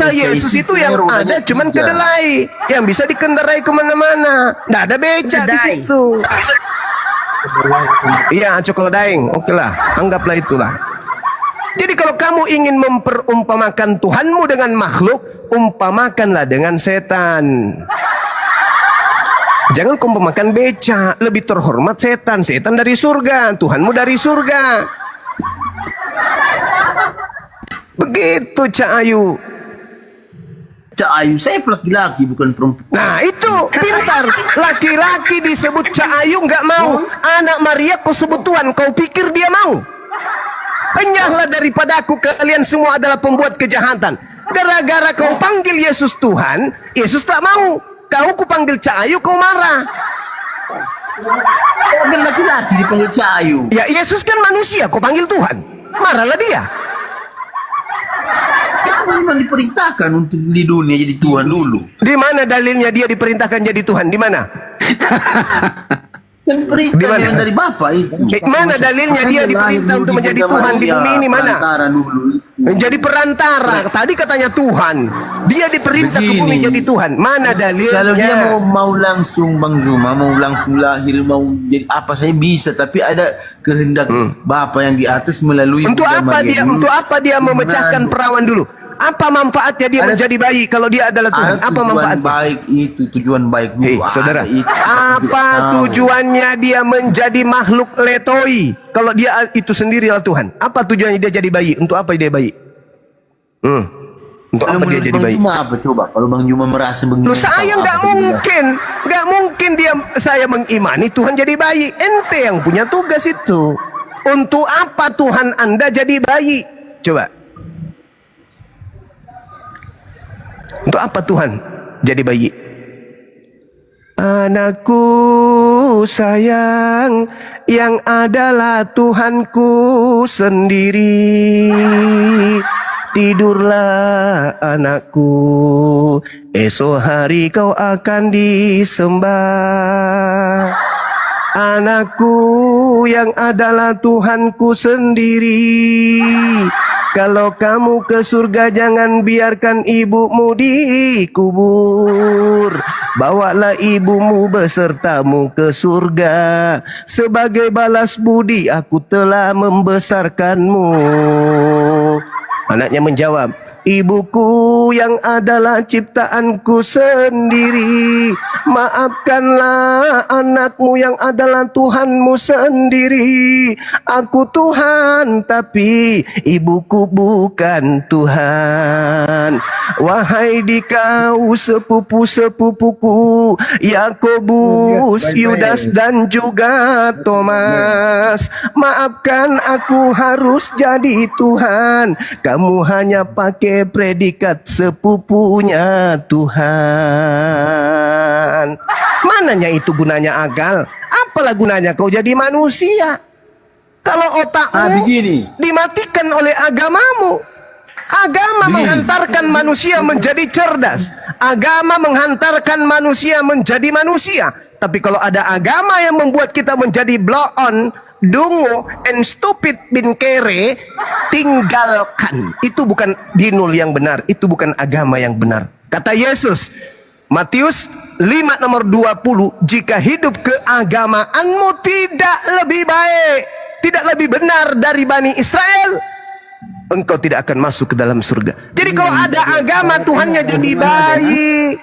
masa Yesus itu yang ada cuman kedelai yang bisa dikendarai kemana-mana, nggak ada becak di situ. Iya, cokelodaing, oke lah, anggaplah itulah. Jadi kalau kamu ingin memperumpamakan Tuhanmu dengan makhluk, umpamakanlah dengan setan. Jangan kau umpamakan becak, lebih terhormat setan. Setan dari surga, Tuhanmu dari surga. Begitu Cak Ayu. Cak Ayu, saya laki-laki bukan perempuan. Nah itu pintar. Laki-laki disebut Cak Ayu nggak mau. Anak Maria kau sebut Tuhan, kau pikir dia mau? Enyahlah daripada aku, kalian semua adalah pembuat kejahatan. Gara-gara kau panggil Yesus Tuhan, Yesus tak mau. Kau ku panggil Cak Ayu, kau marah. Kau kan laki-laki dipanggil Cak Ayu. Ya Yesus kan manusia, kau panggil Tuhan. Marahlah dia. Kamu memang diperintahkan untuk di dunia jadi Tuhan dulu. Di mana dalilnya dia diperintahkan jadi Tuhan? Di mana? Kan perintah yang dari Bapa itu. Mana dalilnya dia diperintah untuk menjadi Tuhan di bumi ini? Mana? Menjadi perantara. Tadi katanya Tuhan. Dia diperintah ke bumi jadi Tuhan. Mana dalilnya? Kalau dia mau langsung Bang Zuma, mau langsung lahir, mau jadi apa saya bisa, tapi ada kehendak Bapa yang di atas melalui. Untuk apa dia? Untuk apa dia memecahkan perawan dulu? Apa manfaatnya dia menjadi bayi kalau dia adalah Tuhan? Apa manfaatnya? Baik itu tujuan baik dulu. Saudara, apa tujuannya dia menjadi makhluk letoi kalau dia itu sendirilah Tuhan? Apa tujuannya dia jadi bayi? Untuk apa dia bayi? Untuk apa dia jadi bayi? Apa coba? Kalau Bang Juma merasa Loh, saya nggak mungkin saya mengimani Tuhan jadi bayi. Ente yang punya tugas itu. Untuk apa Tuhan Anda jadi bayi? Coba. Untuk apa Tuhan jadi bayi? Anakku sayang, yang adalah Tuhanku sendiri. Tidurlah anakku, esok hari kau akan disembah. Anakku yang adalah Tuhanku sendiri. Kalau kamu ke surga jangan biarkan ibumu dikubur. Bawalah ibumu besertamu ke surga. Sebagai balas budi aku telah membesarkanmu. Anaknya menjawab, ibuku yang adalah ciptaanku sendiri. Maafkanlah anakmu yang adalah Tuhanmu sendiri. Aku Tuhan tapi ibuku bukan Tuhan. Wahai dikau sepupu-sepupuku, Yakobus, Yudas dan juga Thomas, maafkan aku harus jadi Tuhan. Kamu hanya pakai predikat sepupunya Tuhan. Mananya itu gunanya akal? Apalah gunanya kau jadi manusia kalau otakmu dimatikan oleh agamamu? Agama menghantarkan manusia menjadi cerdas. Agama menghantarkan manusia menjadi manusia. Tapi kalau ada agama yang membuat kita menjadi blow on, dungu, and stupid bin kere, tinggalkan. Itu bukan dinul yang benar. Itu bukan agama yang benar. Kata Yesus, Matius 5 nomor 20, jika hidup keagamaanmu tidak lebih baik, tidak lebih benar dari Bani Israel, engkau tidak akan masuk ke dalam surga. Jadi kalau ada agama Tuhannya jadi bayi,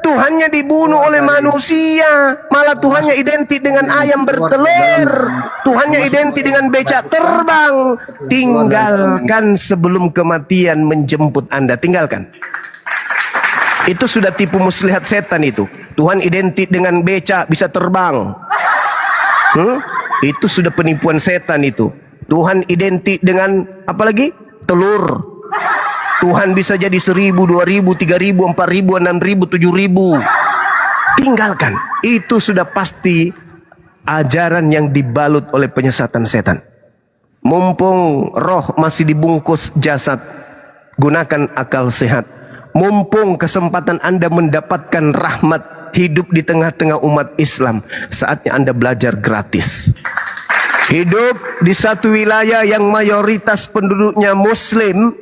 Tuhannya dibunuh oleh manusia, malah Tuhannya identik dengan ayam bertelur, Tuhannya identik dengan becak terbang. Tinggalkan sebelum kematian menjemput Anda. Tinggalkan. Itu sudah tipu muslihat setan itu. Tuhan identik dengan becak bisa terbang. Itu sudah penipuan setan itu. Tuhan identik dengan apa lagi? Telur. Tuhan bisa jadi 1.000, 2.000, 3.000, 4.000, 6.000, 7.000. Tinggalkan. Itu sudah pasti ajaran yang dibalut oleh penyesatan setan. Mumpung roh masih dibungkus jasad, gunakan akal sehat. Mumpung kesempatan Anda mendapatkan rahmat hidup di tengah-tengah umat Islam, saatnya Anda belajar gratis. Hidup di satu wilayah yang mayoritas penduduknya Muslim,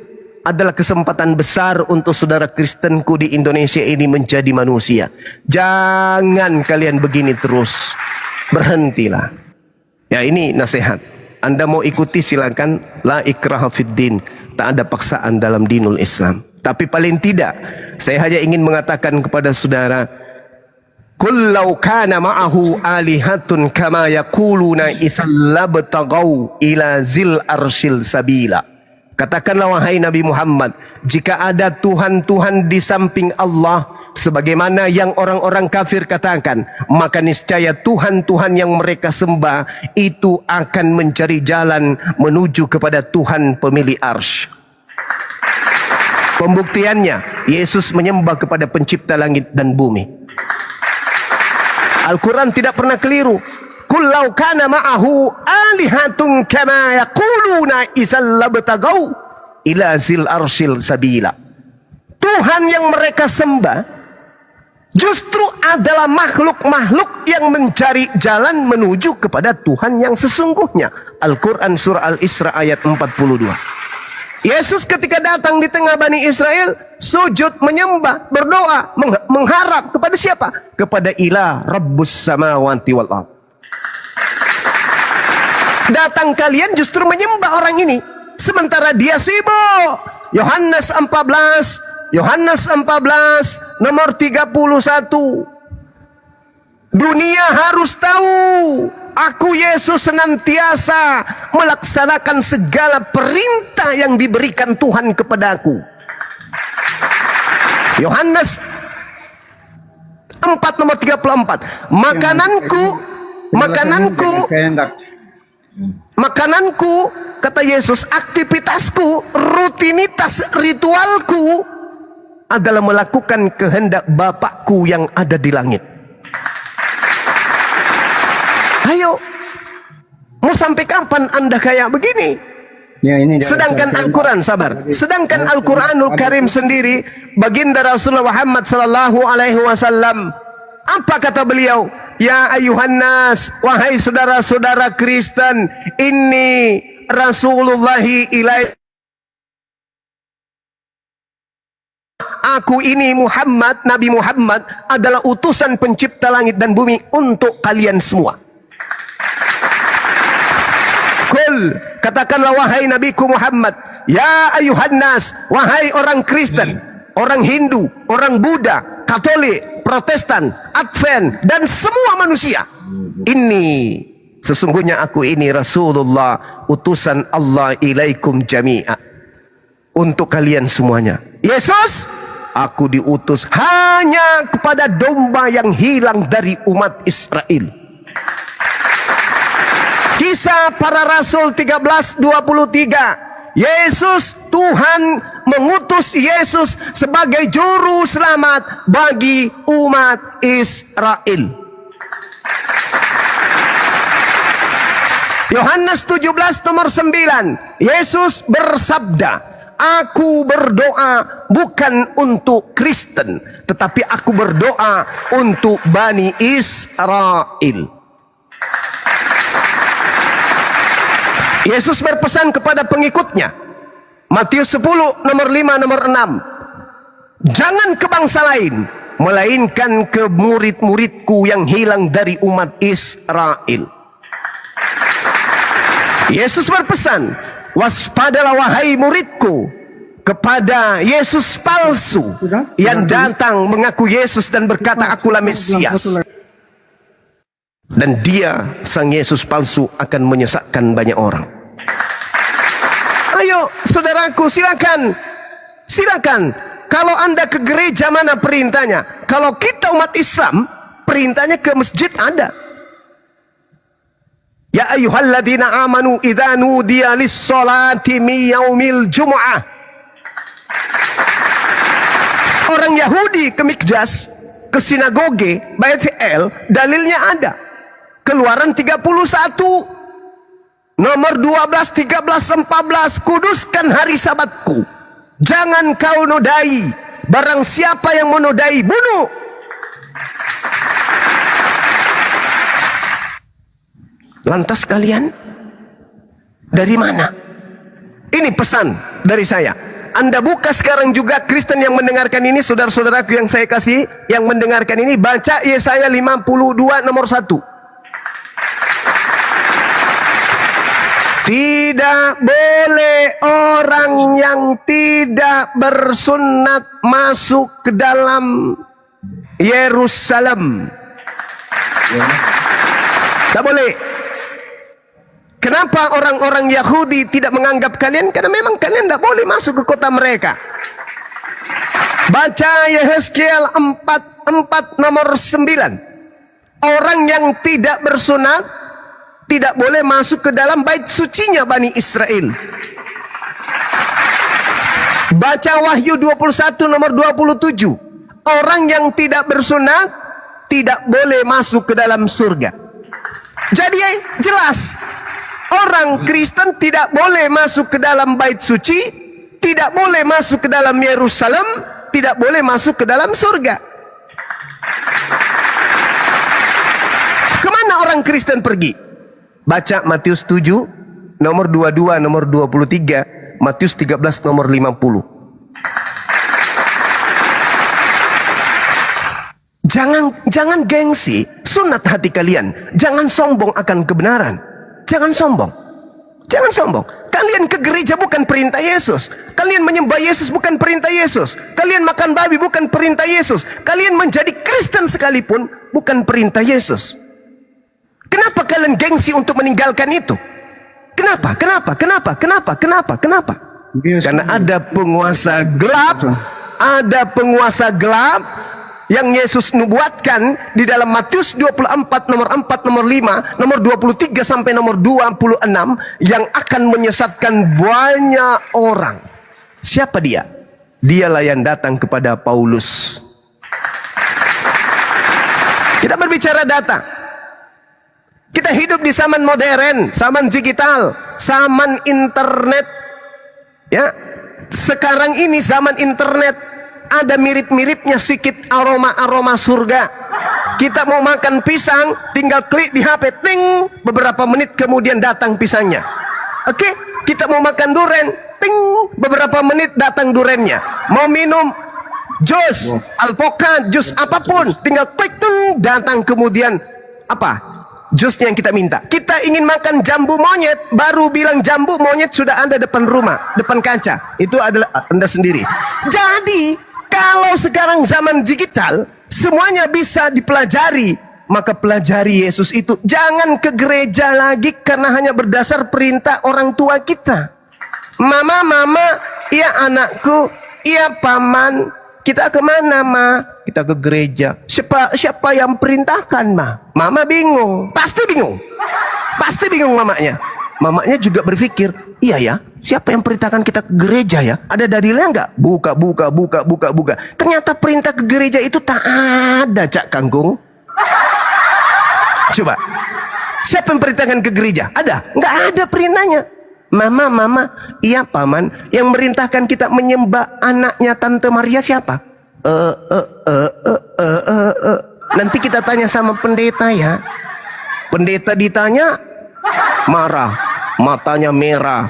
adalah kesempatan besar untuk saudara Kristenku di Indonesia ini menjadi manusia. Jangan kalian begini terus. Berhentilah. Ya, ini nasihat. Anda mau ikuti silakan. La ikraha fiddin. Tak ada paksaan dalam dinul Islam. Tapi paling tidak, saya hanya ingin mengatakan kepada saudara, Qul law kana ma'ahu alihatun kama yaquluna isallabtagau ila zil arsyil sabila. Katakanlah wahai Nabi Muhammad, jika ada Tuhan-Tuhan di samping Allah, sebagaimana yang orang-orang kafir katakan, maka niscaya Tuhan-Tuhan yang mereka sembah itu akan mencari jalan menuju kepada Tuhan pemilik arsy. Pembuktiannya, Yesus menyembah kepada pencipta langit dan bumi. Al-Quran tidak pernah keliru. Qul law kana ma'ahu alihatun kama yaquluna isallabtagau ila zil arsyil sabila. Tuhan yang mereka sembah justru adalah makhluk-makhluk yang mencari jalan menuju kepada Tuhan yang sesungguhnya. Al-Quran surah Al-Isra ayat 42. Yesus ketika datang di tengah Bani Israel, sujud, menyembah, berdoa, mengharap kepada siapa? Kepada Ilah Rabbus samawati wal ardh. Datang kalian justru menyembah orang ini, sementara dia sibuk. Yohanes 14 nomor 31. Dunia harus tahu, aku Yesus senantiasa melaksanakan segala perintah yang diberikan Tuhan kepadaku. Yohanes 4 nomor 34. Makananku, kata Yesus, aktivitasku, rutinitas ritualku adalah melakukan kehendak Bapakku yang ada di langit. Ayo, mau sampai kapan Anda kayak begini? Ya, ini sedangkan Al-Quran, sabar. Sedangkan Al-Quranul Karim sendiri, baginda Rasulullah Muhammad sallallahu alaihi wasallam, apa kata beliau? Ya ayuhan nas, wahai saudara-saudara Kristen, inni Rasulullahi ilai. Aku ini Muhammad, Nabi Muhammad adalah utusan pencipta langit dan bumi untuk kalian semua. Kul, katakanlah wahai Nabiku Muhammad, ya ayuhan nas, wahai orang Kristen, orang Hindu, orang Buddha, Katolik, Protestan, Advent, dan semua manusia. Ini sesungguhnya aku ini Rasulullah, utusan Allah ilaikum jami'a, untuk kalian semuanya. Yesus, aku diutus hanya kepada domba yang hilang dari umat Israel. Kisah para Rasul 13:23. Yesus, Tuhan mengutus Yesus sebagai juru selamat bagi umat Israel. Yohanes 17 nomor 9. Yesus bersabda, aku berdoa bukan untuk Kristen, tetapi aku berdoa untuk Bani Israel. Yesus berpesan kepada pengikutnya, Matius 10 nomor 5 nomor 6, jangan ke bangsa lain, melainkan ke murid-muridku yang hilang dari umat Israel. Yesus berpesan, waspadalah wahai muridku kepada Yesus palsu yang datang mengaku Yesus dan berkata akulah Mesias. Dan dia, sang Yesus palsu, akan menyesatkan banyak orang. Ayo saudaraku, silakan. Kalau Anda ke gereja, mana perintahnya? Kalau kita umat Islam, perintahnya ke masjid ada. Ya ayyuhalladzina amanu idza nudiya lis-sholati min yaumil jumu'ah. Orang Yahudi ke mikdas, ke sinagoge, Bait El, dalilnya ada. Keluaran 31 nomor 12, 13, 14, kuduskan hari sabatku, jangan kau nodai, barang siapa yang menodai bunuh. Lantas kalian dari mana? Ini pesan dari saya, Anda buka sekarang juga, Kristen yang mendengarkan ini, saudara-saudaraku yang saya kasih, yang mendengarkan ini, baca Yesaya 52 nomor 1. Tidak boleh orang yang tidak bersunat masuk ke dalam Yerusalem. Tidak boleh. Kenapa orang-orang Yahudi tidak menganggap kalian? Karena memang kalian tidak boleh masuk ke kota mereka. Baca Yehezkiel 4 nomor 9. Orang yang tidak bersunat tidak boleh masuk ke dalam bait sucinya Bani Israel. Baca Wahyu 21 nomor 27. Orang yang tidak bersunat tidak boleh masuk ke dalam surga. Jadi jelas, orang Kristen tidak boleh masuk ke dalam bait suci, tidak boleh masuk ke dalam Yerusalem, tidak boleh masuk ke dalam surga. Kemana orang Kristen pergi? Baca Matius 7 nomor 22 nomor 23, Matius 13 nomor 50. Jangan gengsi, sunat hati kalian. Jangan sombong akan kebenaran. Jangan sombong. Jangan sombong. Kalian ke gereja bukan perintah Yesus. Kalian menyembah Yesus bukan perintah Yesus. Kalian makan babi bukan perintah Yesus. Kalian menjadi Kristen sekalipun bukan perintah Yesus. Kenapa kalian gengsi untuk meninggalkan itu? Kenapa? Karena ada penguasa gelap. Ada penguasa gelap yang Yesus nubuatkan di dalam Matius 24 nomor 4 nomor 5 nomor 23 sampai nomor 26 yang akan menyesatkan banyak orang. Siapa dia? Dialah yang datang kepada Paulus. Kita berbicara data. Kita hidup di zaman modern, zaman digital, zaman internet. Ya. Sekarang ini zaman internet. Ada mirip-miripnya sedikit aroma-aroma surga. Kita mau makan pisang, tinggal klik di HP, ting, beberapa menit kemudian datang pisangnya. Oke, kita mau makan durian, ting, beberapa menit datang duriannya. Mau minum jus, alpukat, jus apapun, tinggal klik, ting, datang kemudian apa? Jusnya yang kita minta. Kita ingin makan jambu monyet, baru bilang jambu monyet sudah ada depan rumah, depan kaca. Itu adalah Anda sendiri. Jadi kalau sekarang zaman digital, semuanya bisa dipelajari, maka pelajari Yesus itu. Jangan ke gereja lagi karena hanya berdasar perintah orang tua kita. Mama, iya anakku, iya paman, kita kemana ma? Kita ke gereja. Siapa yang perintahkan ma? Mama bingung, pasti bingung mamanya. Mamanya juga berpikir, iya ya, siapa yang perintahkan kita ke gereja ya? Ada dalilnya enggak? Buka. Ternyata perintah ke gereja itu tak ada, Cak Kangkung. Coba. Siapa yang perintahkan ke gereja? Ada? Enggak ada perintahnya. Mama, iya paman, yang merintahkan kita menyembah anaknya Tante Maria siapa? Nanti kita tanya sama pendeta ya. Pendeta ditanya, marah, matanya merah,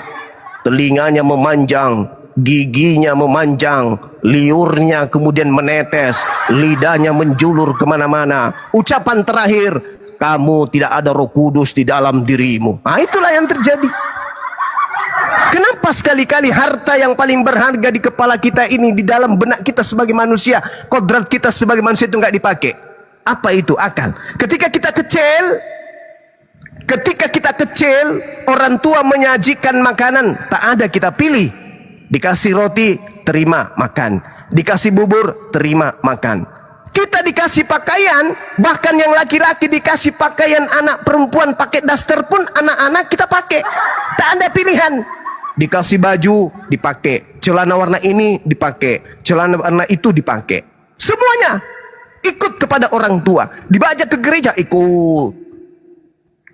telinganya memanjang, giginya memanjang, liurnya kemudian menetes, lidahnya menjulur kemana-mana. Ucapan terakhir, kamu tidak ada Roh Kudus di dalam dirimu. Nah, itulah yang terjadi. Kenapa sekali-kali harta yang paling berharga di kepala kita ini, di dalam benak kita sebagai manusia, kodrat kita sebagai manusia itu nggak dipakai? Apa itu? Akal. Ketika kita kecil, orang tua menyajikan makanan, tak ada kita pilih. Dikasih roti, terima makan. Dikasih bubur, terima makan. Kita dikasih pakaian, bahkan yang laki-laki dikasih pakaian, anak perempuan pakai daster pun anak-anak kita pakai. Tak ada pilihan. Dikasih baju, dipakai. Celana warna ini dipakai. Celana warna itu dipakai. Semuanya ikut kepada orang tua. Dibaca ke gereja, ikut.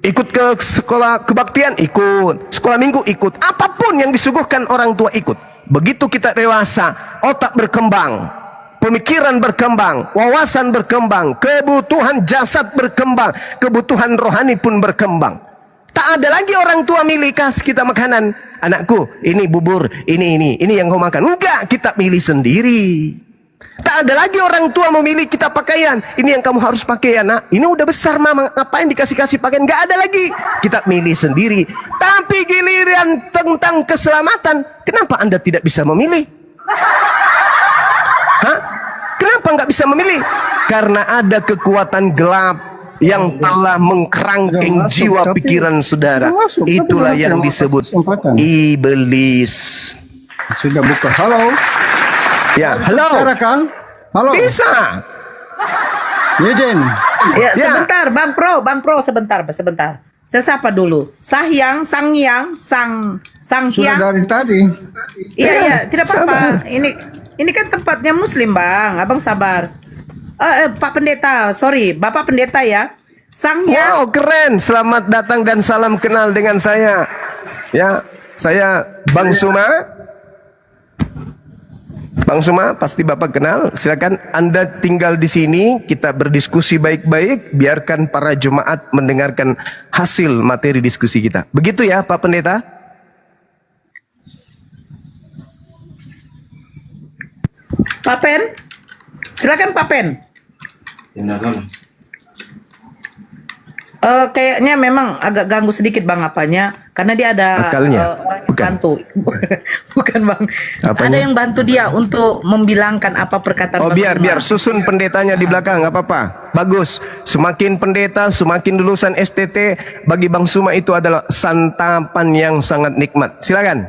Ikut ke sekolah kebaktian, ikut. Sekolah minggu, ikut. Apapun yang disuguhkan orang tua, ikut. Begitu kita dewasa, otak berkembang, pemikiran berkembang, wawasan berkembang, kebutuhan jasad berkembang, kebutuhan rohani pun berkembang. Tak ada lagi orang tua milih kasih kita makanan. Anakku, ini bubur, ini yang kau makan. Enggak, kita milih sendiri. Tak ada lagi orang tua memilih kita pakaian. Ini yang kamu harus pakai ya nak. Ini udah besar mama, ngapain dikasih-kasih pakaian? Enggak ada lagi. Kita milih sendiri. Tapi giliran tentang keselamatan, kenapa Anda tidak bisa memilih? Hah? Kenapa nggak bisa memilih? Karena ada kekuatan gelap yang telah mengkerangkeng jiwa pikiran saudara. Itulah yang disebut iblis. Sudah buka. Halo. Ya, halo. Bicara, Kang. Halo. Bisa. Izin. Ya, Ya. sebentar, Bang Pro, sebentar. Saya sapa dulu. Sang Hyang. Sudah dari tadi. Iya, tidak sabar. apa-apa. Ini kan tempatnya Muslim, Bang. Abang sabar. Pak Pendeta, sorry, Bapak Pendeta ya. Sang Hyang. Wow, keren. Selamat datang dan salam kenal dengan saya. Ya, saya Bang Suma. Bang Suma, pasti Bapak kenal. Silakan Anda tinggal di sini, kita berdiskusi baik-baik, biarkan para jemaat mendengarkan hasil materi diskusi kita. Begitu ya, Pak Pendeta? Pak Pen. Silakan Pak Pen. Kayaknya memang agak ganggu sedikit Bang apanya, karena dia ada Akalnya? orang yang Bukan. bantu. Bukan Bang. Apanya? Ada yang bantu dia untuk membilangkan apa perkataan Oh, Bang biar Suma. susun pendetanya di belakang, nggak apa-apa. Bagus. Semakin pendeta, semakin lulusan STT, bagi Bang Suma itu adalah santapan yang sangat nikmat. Silakan.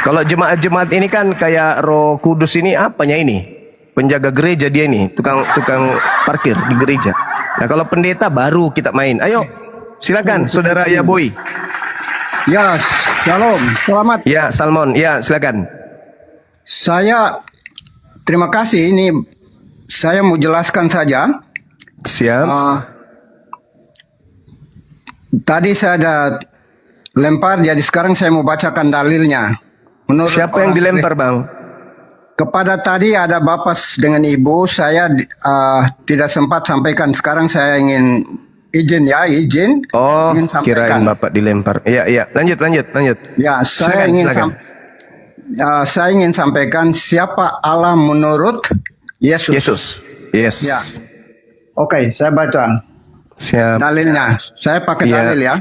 Kalau jemaat-jemaat ini kan kayak Roh Kudus ini apanya ini? Penjaga gereja dia ini, tukang parkir di gereja. Nah, kalau pendeta baru kita main. Ayo, silakan Saudara Yaboy. Ya, shalom. Selamat. Ya, Salmon. Ya, silakan. Saya terima kasih. Ini saya mau jelaskan saja. Siap. Tadi saya ada lempar, jadi sekarang saya mau bacakan dalilnya. Menurut Siapa yang orang- dilempar, Bang? Kepada tadi ada bapak dengan ibu, saya tidak sempat sampaikan. Sekarang saya ingin izin. Oh, Ingin kirain Bapak dilempar. Iya. Lanjut. Ya, saya Silakan. saya ingin sampaikan siapa Allah menurut Yesus. Yesus. Yes. Ya. Oke, saya baca Siap. dalilnya. Saya pakai Iya. dalil ya.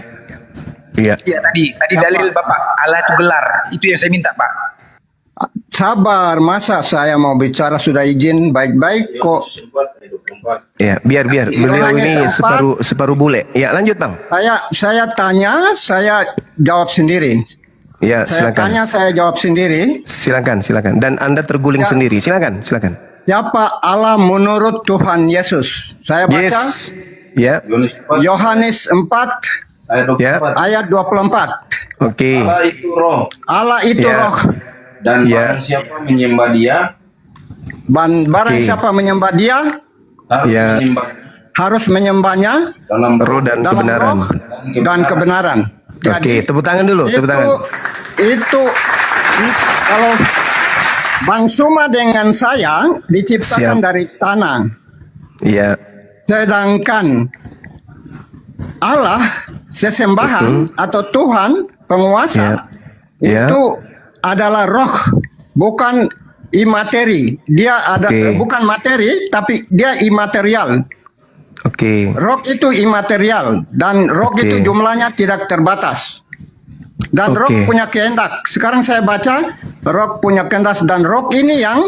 Iya. Iya tadi dalil Bapak Allah itu gelar. Itu yang saya minta Pak. Sabar, masa saya mau bicara sudah izin baik-baik kok. Ya, biar beliau ini separuh bule. Ya, lanjut Bang. Saya tanya, saya jawab sendiri. Ya, Saya tanya, silakan. saya jawab sendiri. Silakan. Dan Anda terguling Ya. sendiri. Silakan. Siapa Allah menurut Tuhan Yesus? Saya baca Yes. Ya. Yohanes 4 Ya. ayat 24. Oke. Allah itu roh, Allah itu Ya. roh. dan Ya. barang siapa menyembah dia Barang Oke. siapa menyembah dia harus Ya. menyembah harus menyembahnya dalam Roh dan dalam kebenaran. roh dan kebenaran. Oke, tepuk tangan dulu, tepuk tangan. Kalau Bang Suma dengan saya diciptakan Siap. dari tanah. Iya. Sedangkan Allah sesembahan atau Tuhan penguasa Ya. itu adalah roh, bukan imateri. Dia ada Oke. bukan materi tapi dia imaterial. Oke. Roh itu imaterial dan roh Oke. itu jumlahnya tidak terbatas. Dan roh Oke. punya kehendak. Sekarang saya baca roh punya kehendak dan roh ini yang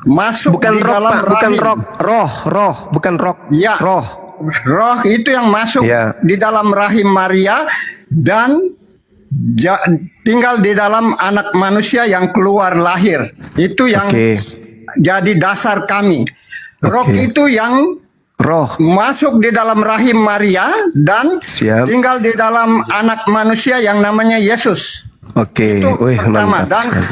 masuk Bukan di roh, dalam Pak, bukan rahim. roh, bukan roh. Ya. Roh. Roh itu yang masuk Ya. di dalam rahim Maria dan tinggal di dalam anak manusia yang keluar lahir. Itu yang Oke. jadi dasar kami. Roh Oke. itu yang Roh. masuk di dalam rahim Maria dan Siap. tinggal di dalam anak manusia yang namanya Yesus. Oke. Itu Wih, pertama. mantap Dan sekali.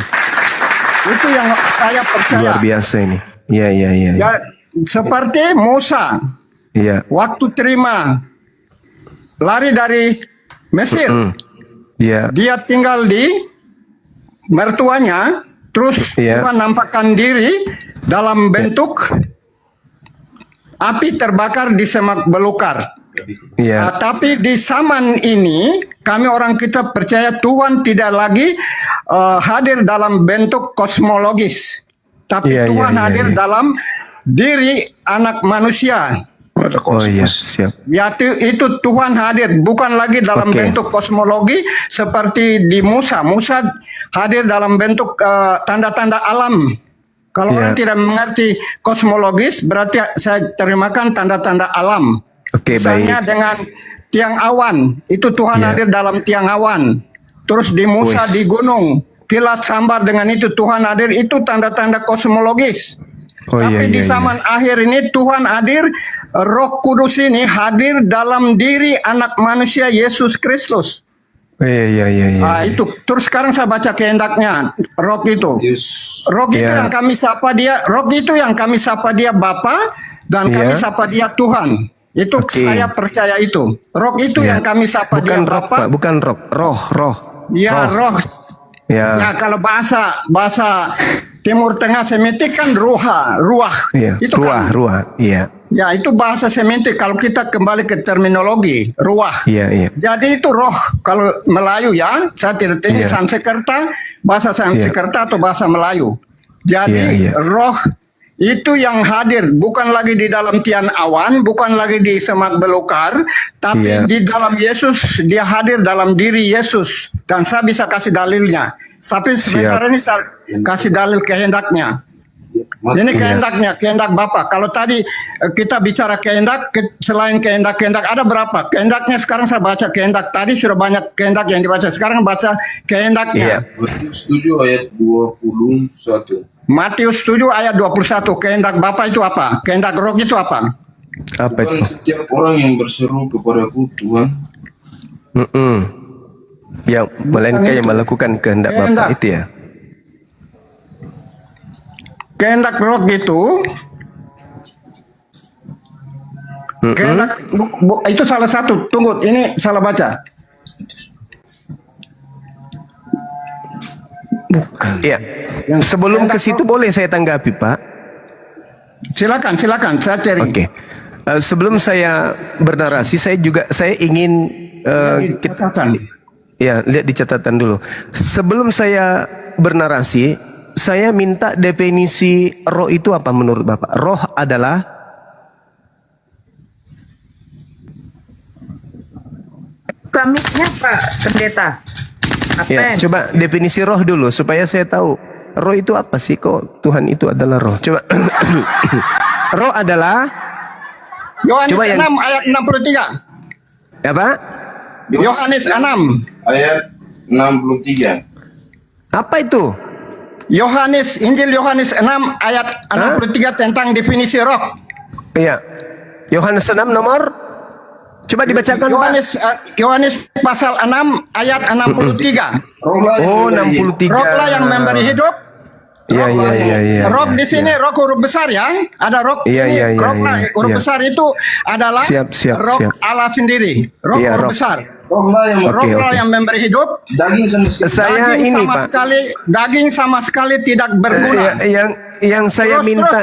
itu yang saya percaya. Luar biasa ini. Iya. Ya, seperti Musa Iya. waktu terima lari dari Mesir. Iya. Dia tinggal di mertuanya, terus Iya. Tuhan nampakkan diri dalam bentuk api terbakar di semak belukar. Iya. Tapi di zaman ini kami orang kita percaya Tuhan tidak lagi hadir dalam bentuk kosmologis, tapi Iya, iya, Tuhan iya, hadir iya. dalam diri anak manusia. Oh iya, siap. Itu Tuhan hadir bukan lagi dalam Oke. bentuk kosmologi seperti di Musa. Musa hadir dalam bentuk tanda-tanda alam. Kalau Iya. orang tidak mengerti kosmologis, berarti saya terimakan tanda-tanda alam. Oke, Misalnya baik. dengan tiang awan, itu Tuhan Iya. hadir dalam tiang awan. Terus di Musa Wes. di gunung, kilat sambar dengan itu Tuhan hadir, itu tanda-tanda kosmologis. Oh Tapi iya, di iya, zaman akhir ini Tuhan hadir, Roh Kudus ini hadir dalam diri anak manusia Yesus Kristus. Iya, iya, iya, iya. Itu terus sekarang saya baca kehendaknya Roh itu. Roh itu Iya. yang kami sapa dia, Roh itu yang kami sapa dia Bapa dan Iya. kami sapa dia Tuhan. Itu Oke. saya percaya itu. Roh itu Iya. yang kami sapa dia Bukan roh, Bapa. Pak, bukan roh. Roh. Ya, roh. Ya. Ya, kalau bahasa Timur Tengah Semitik kan ruah. Iya. Itu kan. Ruah. Iya. Ya, itu bahasa Semitik. Kalau kita kembali ke terminologi, ruah. Iya, iya. Jadi itu roh. Kalau Melayu ya, saya tidak tahu ini Iya. Sanskerta, bahasa Sanskerta atau bahasa Melayu. Jadi Iya, iya. roh itu yang hadir, bukan lagi di dalam tian awan, bukan lagi di semak belukar, tapi Iya. di dalam Yesus, dia hadir dalam diri Yesus. Dan saya bisa kasih dalilnya. Tapi sebentar ini saya kasih dalil kehendaknya. Ini kehendaknya, kehendak Bapa. Kalau tadi kita bicara kehendak, selain kehendak-kehendak ada berapa? Kehendaknya sekarang saya baca kehendak. Tadi sudah banyak kehendak yang dibaca. Sekarang baca kehendaknya. Iya. Matius 7 ayat 21. Matius 7 ayat 21. Kehendak Bapa itu apa? Kehendak Roh itu apa? Apa Bukan itu? setiap orang yang berseru kepadaku Tuhan, Ya, melainkan yang melakukan kehendak Kehendak. Bapa itu ya. Kehendak Roh itu kehendak itu salah satu. Tunggu, ini salah baca. Iya. Sebelum ke situ boleh saya tanggapi, Pak? Silakan, saya cari. Oke. Sebelum saya bernarasi, saya ingin kita, Catatan. ya, lihat di catatan dulu. Sebelum saya bernarasi, saya minta definisi roh itu apa menurut Bapak? Roh adalah Kamiknya Pak Pendeta. Apa? ya, coba definisi roh dulu supaya saya tahu. Roh itu apa sih, kok Tuhan itu adalah roh? Coba. Roh adalah Yohanes Coba 6 yang- ayat 63. apa? Yohanes 6. ayat 63. Apa itu? Injil Yohanes 6 ayat 63 tentang definisi roh. Iya. Yohanes 6 nomor, coba dibacakan, Pak. Yohanes pasal 6 ayat 63. Rohlah yang Oh, memberi hidup. 63. Rohlah yang memberi hidup. Iya, iya. Roh di sini roh huruf besar ya. Ada roh Iya, ini. iya, iya, Rohlah iya. huruf Iya. besar itu adalah Siap, roh siap. Allah sendiri. Roh Iya, huruf roh. besar. Rohlah yang Oke, Rohlah oke. yang memberi hidup. daging sama sekali. Saya Daging ini, sama Pak. daging sama sekali tidak berguna. Yang saya Terus, minta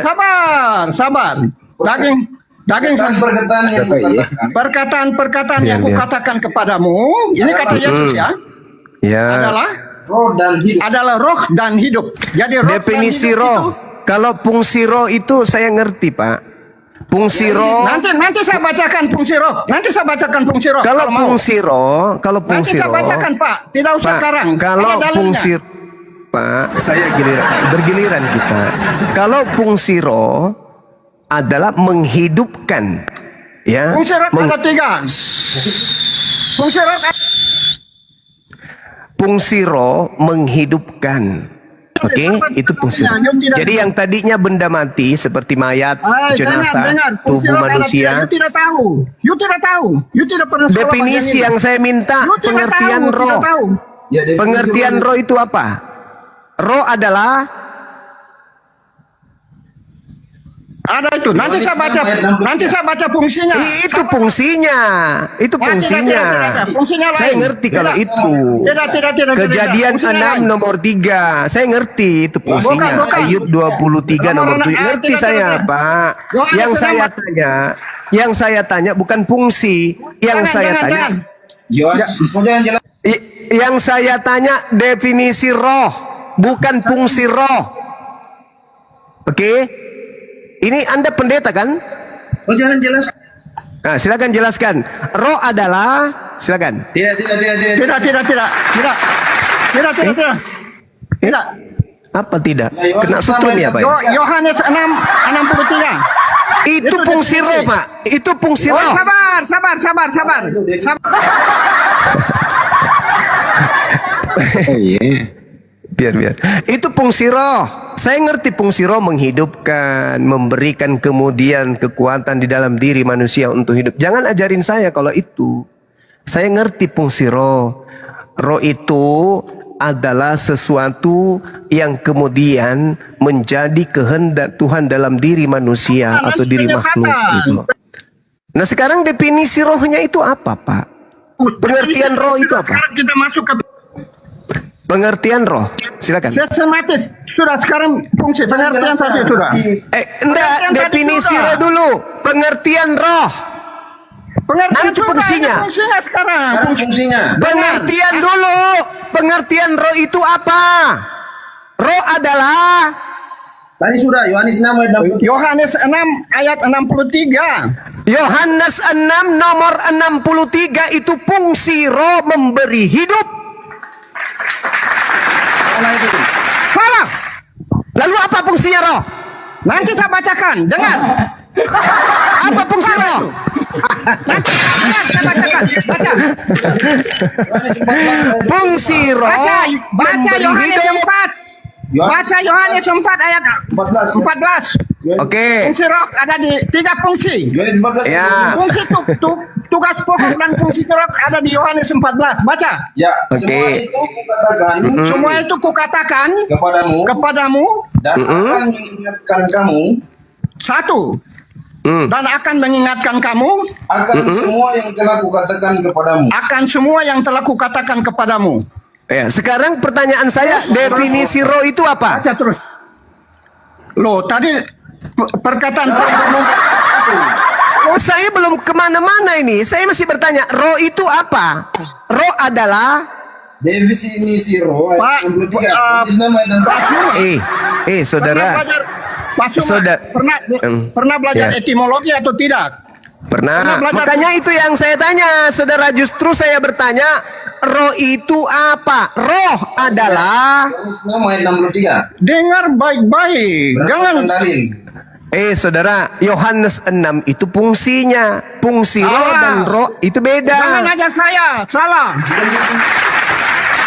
sabar. Daging Perkataan yang perkataan Iya, yang iya. kukatakan kepadamu, ini kata Yesus ya, ya roh dan hidup. adalah roh dan hidup. Jadi roh definisi dan hidup roh. itu- Kalau fungsi roh itu saya ngerti, Pak. Fungsi roh. Nanti saya bacakan fungsi roh. Kalau mau. fungsi roh, kalau Nanti fungsi saya roh. bacakan Pak. Tidak usah Pak, sekarang. kalau Ada dalilnya. fungsi Pak, saya bergiliran kita. Kalau fungsi roh adalah menghidupkan, ya. Fungsi roh ada 3. Fungsi roh Fungsi roh menghidupkan. Oke, itu fungsi roh. Jadi yang tadinya benda mati seperti mayat, jenazah, dengar. Fungsi tubuh roh ada 3. manusia. You tidak tahu. You tidak pernah sekolah Definisi bagian yang ini. saya minta, You tidak pengertian tahu, roh. Tidak tahu. Ya, definisi Pengertian roh itu apa? Roh adalah Ada itu. Nanti saya baca fungsinya. itu fungsinya. Itu fungsinya. Tidak. Fungsinya lain. Saya ngerti kalau Tidak. itu. Tidak. Kejadian Fungsinya 6 lain. nomor 3. Saya ngerti itu fungsinya. Bukan. Ayub 23 nomor 7. Ngerti Tidak. saya, Pak. Yohanes Yang 6. saya tanya, Yang saya tanya bukan fungsi. Yang saya tanya, yang saya tanya definisi roh, bukan fungsi roh. Oke? Ini Anda pendeta kan? Oh, jangan jelas. Nah, silakan jelaskan. Roh adalah, silakan. Tidak. Tidak. Apa tidak? Kena sutrum ya, Pak? Yohanes 6:63. Itu fungsi roh, Pak. Itu fungsi Oh, roh. sabar. Biar. Itu fungsi roh. Saya ngerti fungsi roh menghidupkan, memberikan kemudian kekuatan di dalam diri manusia untuk hidup. Jangan ajarin saya kalau itu. Saya ngerti fungsi roh. Roh itu adalah sesuatu yang kemudian menjadi kehendak Tuhan dalam diri manusia atau diri makhluk. Gitu. Nah, sekarang definisi rohnya itu apa, Pak? Pengertian roh itu apa? Sekarang kita masuk ke Pengertian roh, silakan. sistematis. Sudah sekarang fungsi pengertian saja sudah. Enggak, definisi roh dulu. Pengertian roh. Pengertian Nanti sudah, fungsinya. ini fungsinya sekarang. Fungsinya. Pengertian dulu. Pengertian roh itu apa? Roh adalah Tadi sudah Yohanes 6 ayat 60. Yohanes 6 ayat 63. Yohanes 6 nomor 63 itu fungsi roh memberi hidup. Salah. Lalu apa fungsinya roh? Nanti saya bacakan. Dengar. Apa fungsi roh? Nanti saya bacakan. Baca. Fungsi roh Baca memberi Yohanes hidup. 4. Baca Yohanes 4 ayat 14. Oke. Fungsi roh ada di 3 fungsi. Yohanes 14. Ya. Fungsi tugas pokok dan fungsi roh ada di Yohanes 14. Baca. Ya, Oke. semua itu kukatakan Semua itu kukatakan kepadamu dan akan mengingatkan kamu 1. Dan akan mengingatkan kamu akan semua yang telah kukatakan kepadamu. akan semua yang telah kukatakan kepadamu. Ya, sekarang pertanyaan saya, definisi roh itu apa? Baca terus. Loh, tadi perkataan Saya belum kemana-mana ini. Saya masih bertanya, roh itu apa? Roh adalah Definisi roh Pak, ayat 63. Yohanes 6 ayat 60. Pak Suma. saudara. Pak Suma, Saudara. pernah belajar Ya. etimologi atau tidak? Pernah. belajar- Makanya itu yang saya tanya, saudara. Justru saya bertanya, roh itu apa? Roh adalah Yohanes 6 ayat 63. Dengar baik-baik. Jangan dalil. saudara, Yohanes 6 itu fungsinya. Fungsi roh Salah. dan roh itu jangan beda. ajar saya. Salah.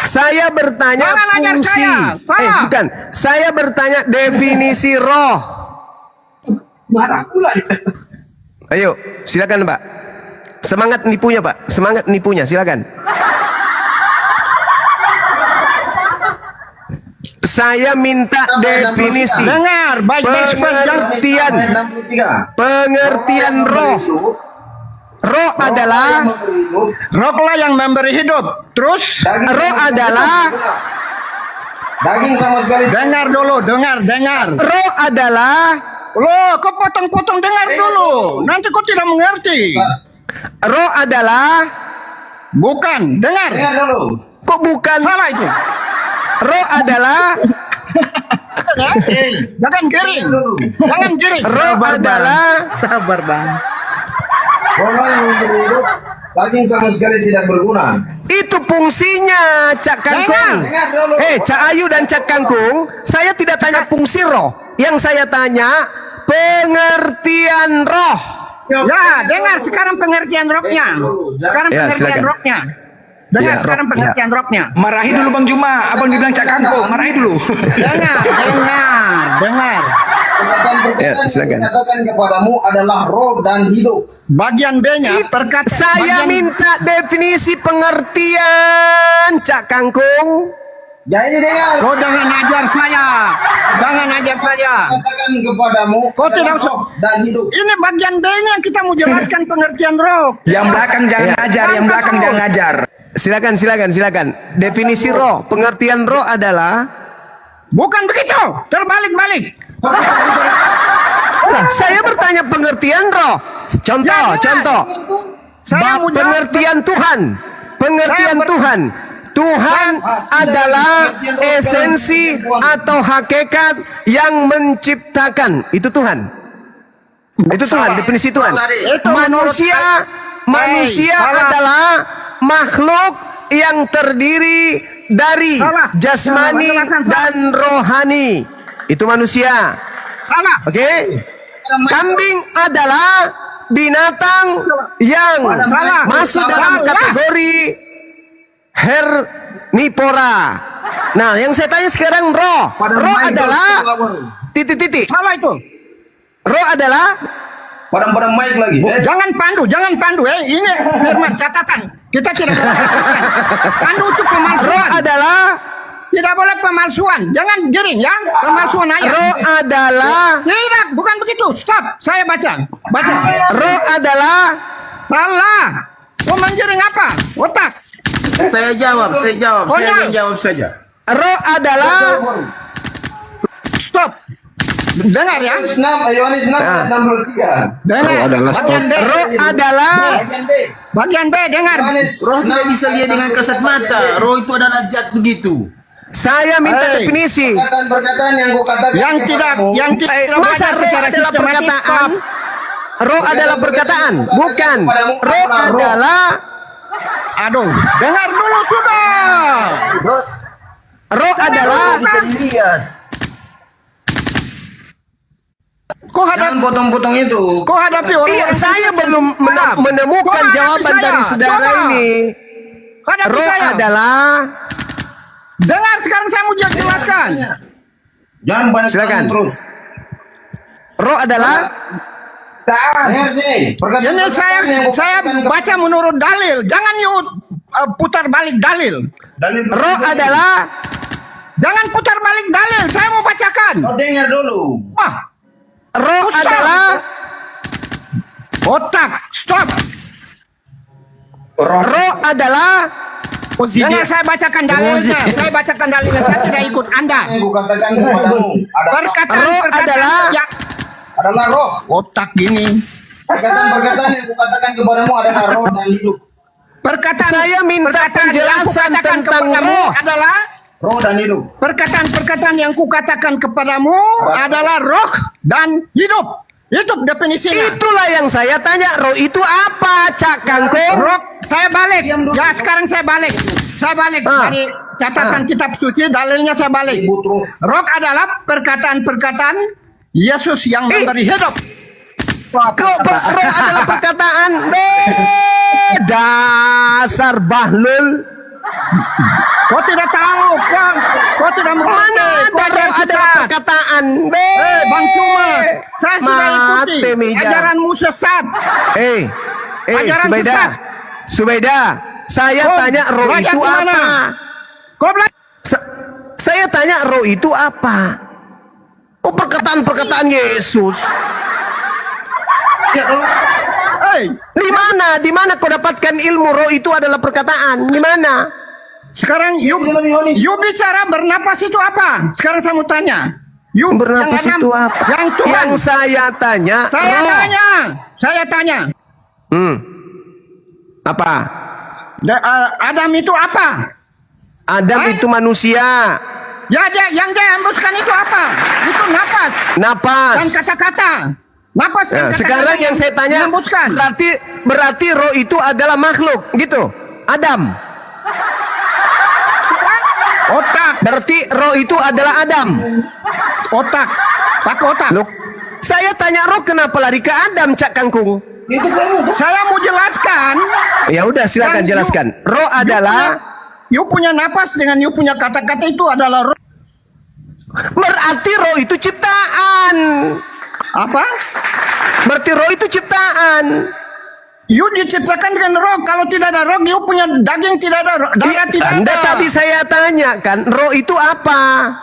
Saya bertanya Jangan ajar fungsi. saya. Salah. Bukan. Saya bertanya definisi roh. Ayo, silakan, Pak. Semangat nipunya, Pak. Semangat nipunya, silakan. Saya minta definisi. Dengar baik-baik. Pengertian. Ayat 63. Pengertian roh. Roh adalah Rohlah yang memberi hidup. Terus roh adalah daging sama sekali. dengar dulu, dengar. roh adalah Loh, kau potong-potong dengar dulu. Nanti kau tidak mengerti. roh adalah Bukan, dengar. Dengar dulu. kok bukan Salah itu. roh adalah Jangan giring. Jangan giring. roh adalah Sabar, Bang. Roh yang memberi hidup, daging sama sekali tidak berguna. itu fungsinya, Cak Kangkung. Dengar dulu. Cak Ayu dan Cak Kangkung, saya tidak tanya fungsi roh. Yang saya tanya pengertian roh. Ya, dengar sekarang pengertian rohnya. Sekarang Ya, pengertian silakan. rohnya. Dengar Ya, sekarang roh, pengertian rohnya. Marahi dulu Bang Juma. Abang dibilang Cak Kangkung. Marahi dulu. Dengar. Perkataan-perkataan Ya, yang silakan. dikatakan kepadamu adalah roh dan hidup. Bagian B-nya perkataan. Saya minta definisi pengertian, Cak Kangkung. Jadi dengar. Kau jangan ajar saya. Katakan kepadamu Kau tidak adalah roh dan hidup. Ini bagian B-nya kita mau jelaskan pengertian roh. Yang belakang jangan Ya. ngajar. Yang belakang jangan ngajar. Silakan. Definisi roh, pengertian roh adalah Bukan begitu. Terbalik-balik. Lah, saya bertanya pengertian roh. Contoh, Ya, contoh. Saya mau jawab- Pengertian Tuhan. Pengertian Tuhan. Tuhan adalah esensi atau hakikat yang menciptakan. Itu Tuhan. Itu Tuhan, definisi Tuhan. Itu Manusia, manusia salah. adalah makhluk yang terdiri dari Salah. jasmani Salah, penjelasan salah. dan rohani. Itu manusia. Salah. Oke? Kambing adalah binatang yang Salah. masuk dalam Salah. kategori herbivora. Nah, yang saya tanya sekarang roh. Roh adalah titik-titik. Salah itu. Roh adalah Padang-padang mic lagi. Jangan pandu. Ini firman catatan. Kita tidak boleh catatan. Pandu itu roh pemalsuan. adalah Tidak boleh pemalsuan. Jangan giring ya. Pemalsuan ayat. roh adalah Tidak, bukan begitu. Stop. Saya baca. Baca. roh adalah Salah. Kau mengiring apa? Otak. Saya jawab. Saya Konyol. ingin jawab saja. roh adalah Stop. Dengar ya. Yohanes 6 ayat 63. Dengar. Bagian B. roh adalah Bagian B. Bagian B. Dengar. Roh tidak bisa lihat dengan kasat mata. Roh itu adalah zat begitu. saya minta Hey. definisi. Perkataan yang kukatakan Yang tidak Masa baca roh secara adalah sistematis. perkataan? Stop. Roh adalah perkataan, bukan. Roh adalah Aduh, dengar dulu sudah. roh adalah bisa dilihat. Kau hadapi, Potong-potong itu. kau hadapi orang. Iya, saya belum Paham. menemukan Kau hadapi jawaban saya. dari saudara Coba. ini. Hadapi Roh saya. adalah Dengar sekarang saya mau jelaskan. Jangan banyak Silakan. tanya terus. roh adalah Dengar sih. Perkataan Ini saya yang kukatakan baca menurut dalil. Jangan putar balik dalil. dalil roh adalah Jangan putar balik dalil. Saya mau bacakan. Oh, dengar dulu. Wah, roh Ustaz. adalah otak. Stop. roh adalah Dengar saya bacakan dalilnya. Saya bacakan dalilnya. Saya tidak ikut Anda. Yang kukatakan kepadamu adalah- yang adalah roh. otak gini. Perkataan-perkataan yang kukatakan kepadamu adalah roh dan hidup. Perkataan Saya minta perkataan yang penjelasan kukatakan tentang kepadamu roh. adalah Roh dan hidup. perkataan-perkataan yang kukatakan kepadamu adalah roh dan hidup. Itu definisinya. itulah yang saya tanya. Roh itu apa, Cak Kangkung? Roh, saya balik. Ya sekarang saya balik. Saya balik dari catatan kitab suci, dalilnya saya balik. Ibu terus. Roh adalah perkataan-perkataan Yesus yang memberi hidup. Kok roh adalah perkataan? Dasar bahlul. Kau tidak tahu, kau tidak mengerti. Mana ada Kau roh adalah sesat. perkataan? Bang Suma, saya sudah ikuti Mate meja. ajaranmu sesat. Subaidah. Ajaran sesat. Subaidah, saya Kau tanya roh belajar itu di mana? apa? Kau belajar Saya tanya roh itu apa? Oh, perkataan-perkataan Yesus. Ya, roh. Di mana kau dapatkan ilmu roh itu adalah perkataan? Di mana? sekarang you bicara bernapas itu apa? Sekarang saya mau tanya. You Bernapas yang itu enam, apa? Yang Tuhan. Yang saya tanya roh. Saya tanya. Apa? Adam itu apa? Adam itu manusia. Ya, yang dia hembuskan itu apa? Itu napas Napas. dan kata-kata. Napas dan Nah, kata-kata sekarang yang saya tanya, dihembuskan. berarti roh itu adalah makhluk, gitu. Adam. Otak, Berarti roh itu adalah Adam. otak, pakai otak. Loh, saya tanya roh kenapa lari ke Adam, Cak Kangkung? Itu kamu. Saya mau jelaskan. Ya udah, silakan Dan jelaskan. Roh adalah You punya napas dengan you punya kata-kata itu adalah roh. berarti roh itu ciptaan. Apa? Berarti roh itu ciptaan. You diciptakan dengan roh. Kalau tidak ada roh, you punya daging tidak ada, darah tidak Anda ada. tadi saya tanya kan, roh itu apa?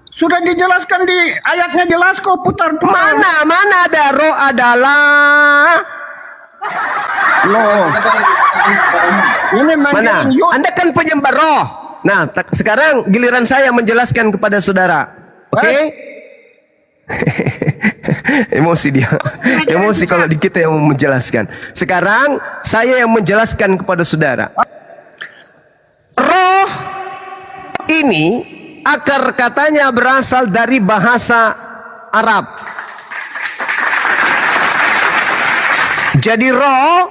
Sudah dijelaskan di ayatnya jelas kok putar-putar. Mana ada roh adalah Loh. Ini mana? manggilin you. Anda kan penyembah roh. Nah, sekarang giliran saya menjelaskan kepada saudara. Oke? Emosi dia. Emosi kalau di kita yang menjelaskan. Sekarang saya yang menjelaskan kepada saudara. Roh ini akar katanya berasal dari bahasa Arab. Jadi roh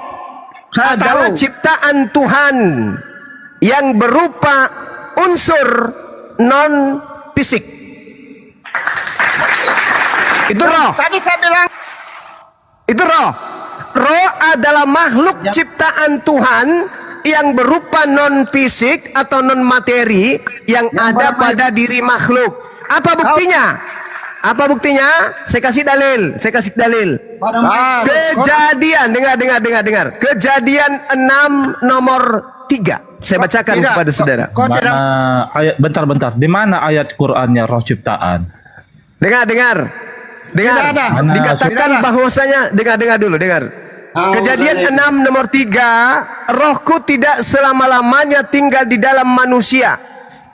adalah ciptaan Tuhan yang berupa unsur non fisik. Itu roh. Tadi saya bilang Itu roh. Roh adalah makhluk ciptaan Tuhan yang berupa non fisik atau non materi yang ada pada diri makhluk. Apa buktinya? Apa buktinya? Saya kasih dalil. Kejadian, dengar. Kejadian 6 nomor 3. Saya bacakan kepada saudara. Mana ayat bentar. Di mana ayat Qur'annya roh ciptaan? Dengar. Tidak ada. Dikatakan bahwasanya dengar dulu. Kejadian 6 nomor 3, rohku tidak selama-lamanya tinggal di dalam manusia.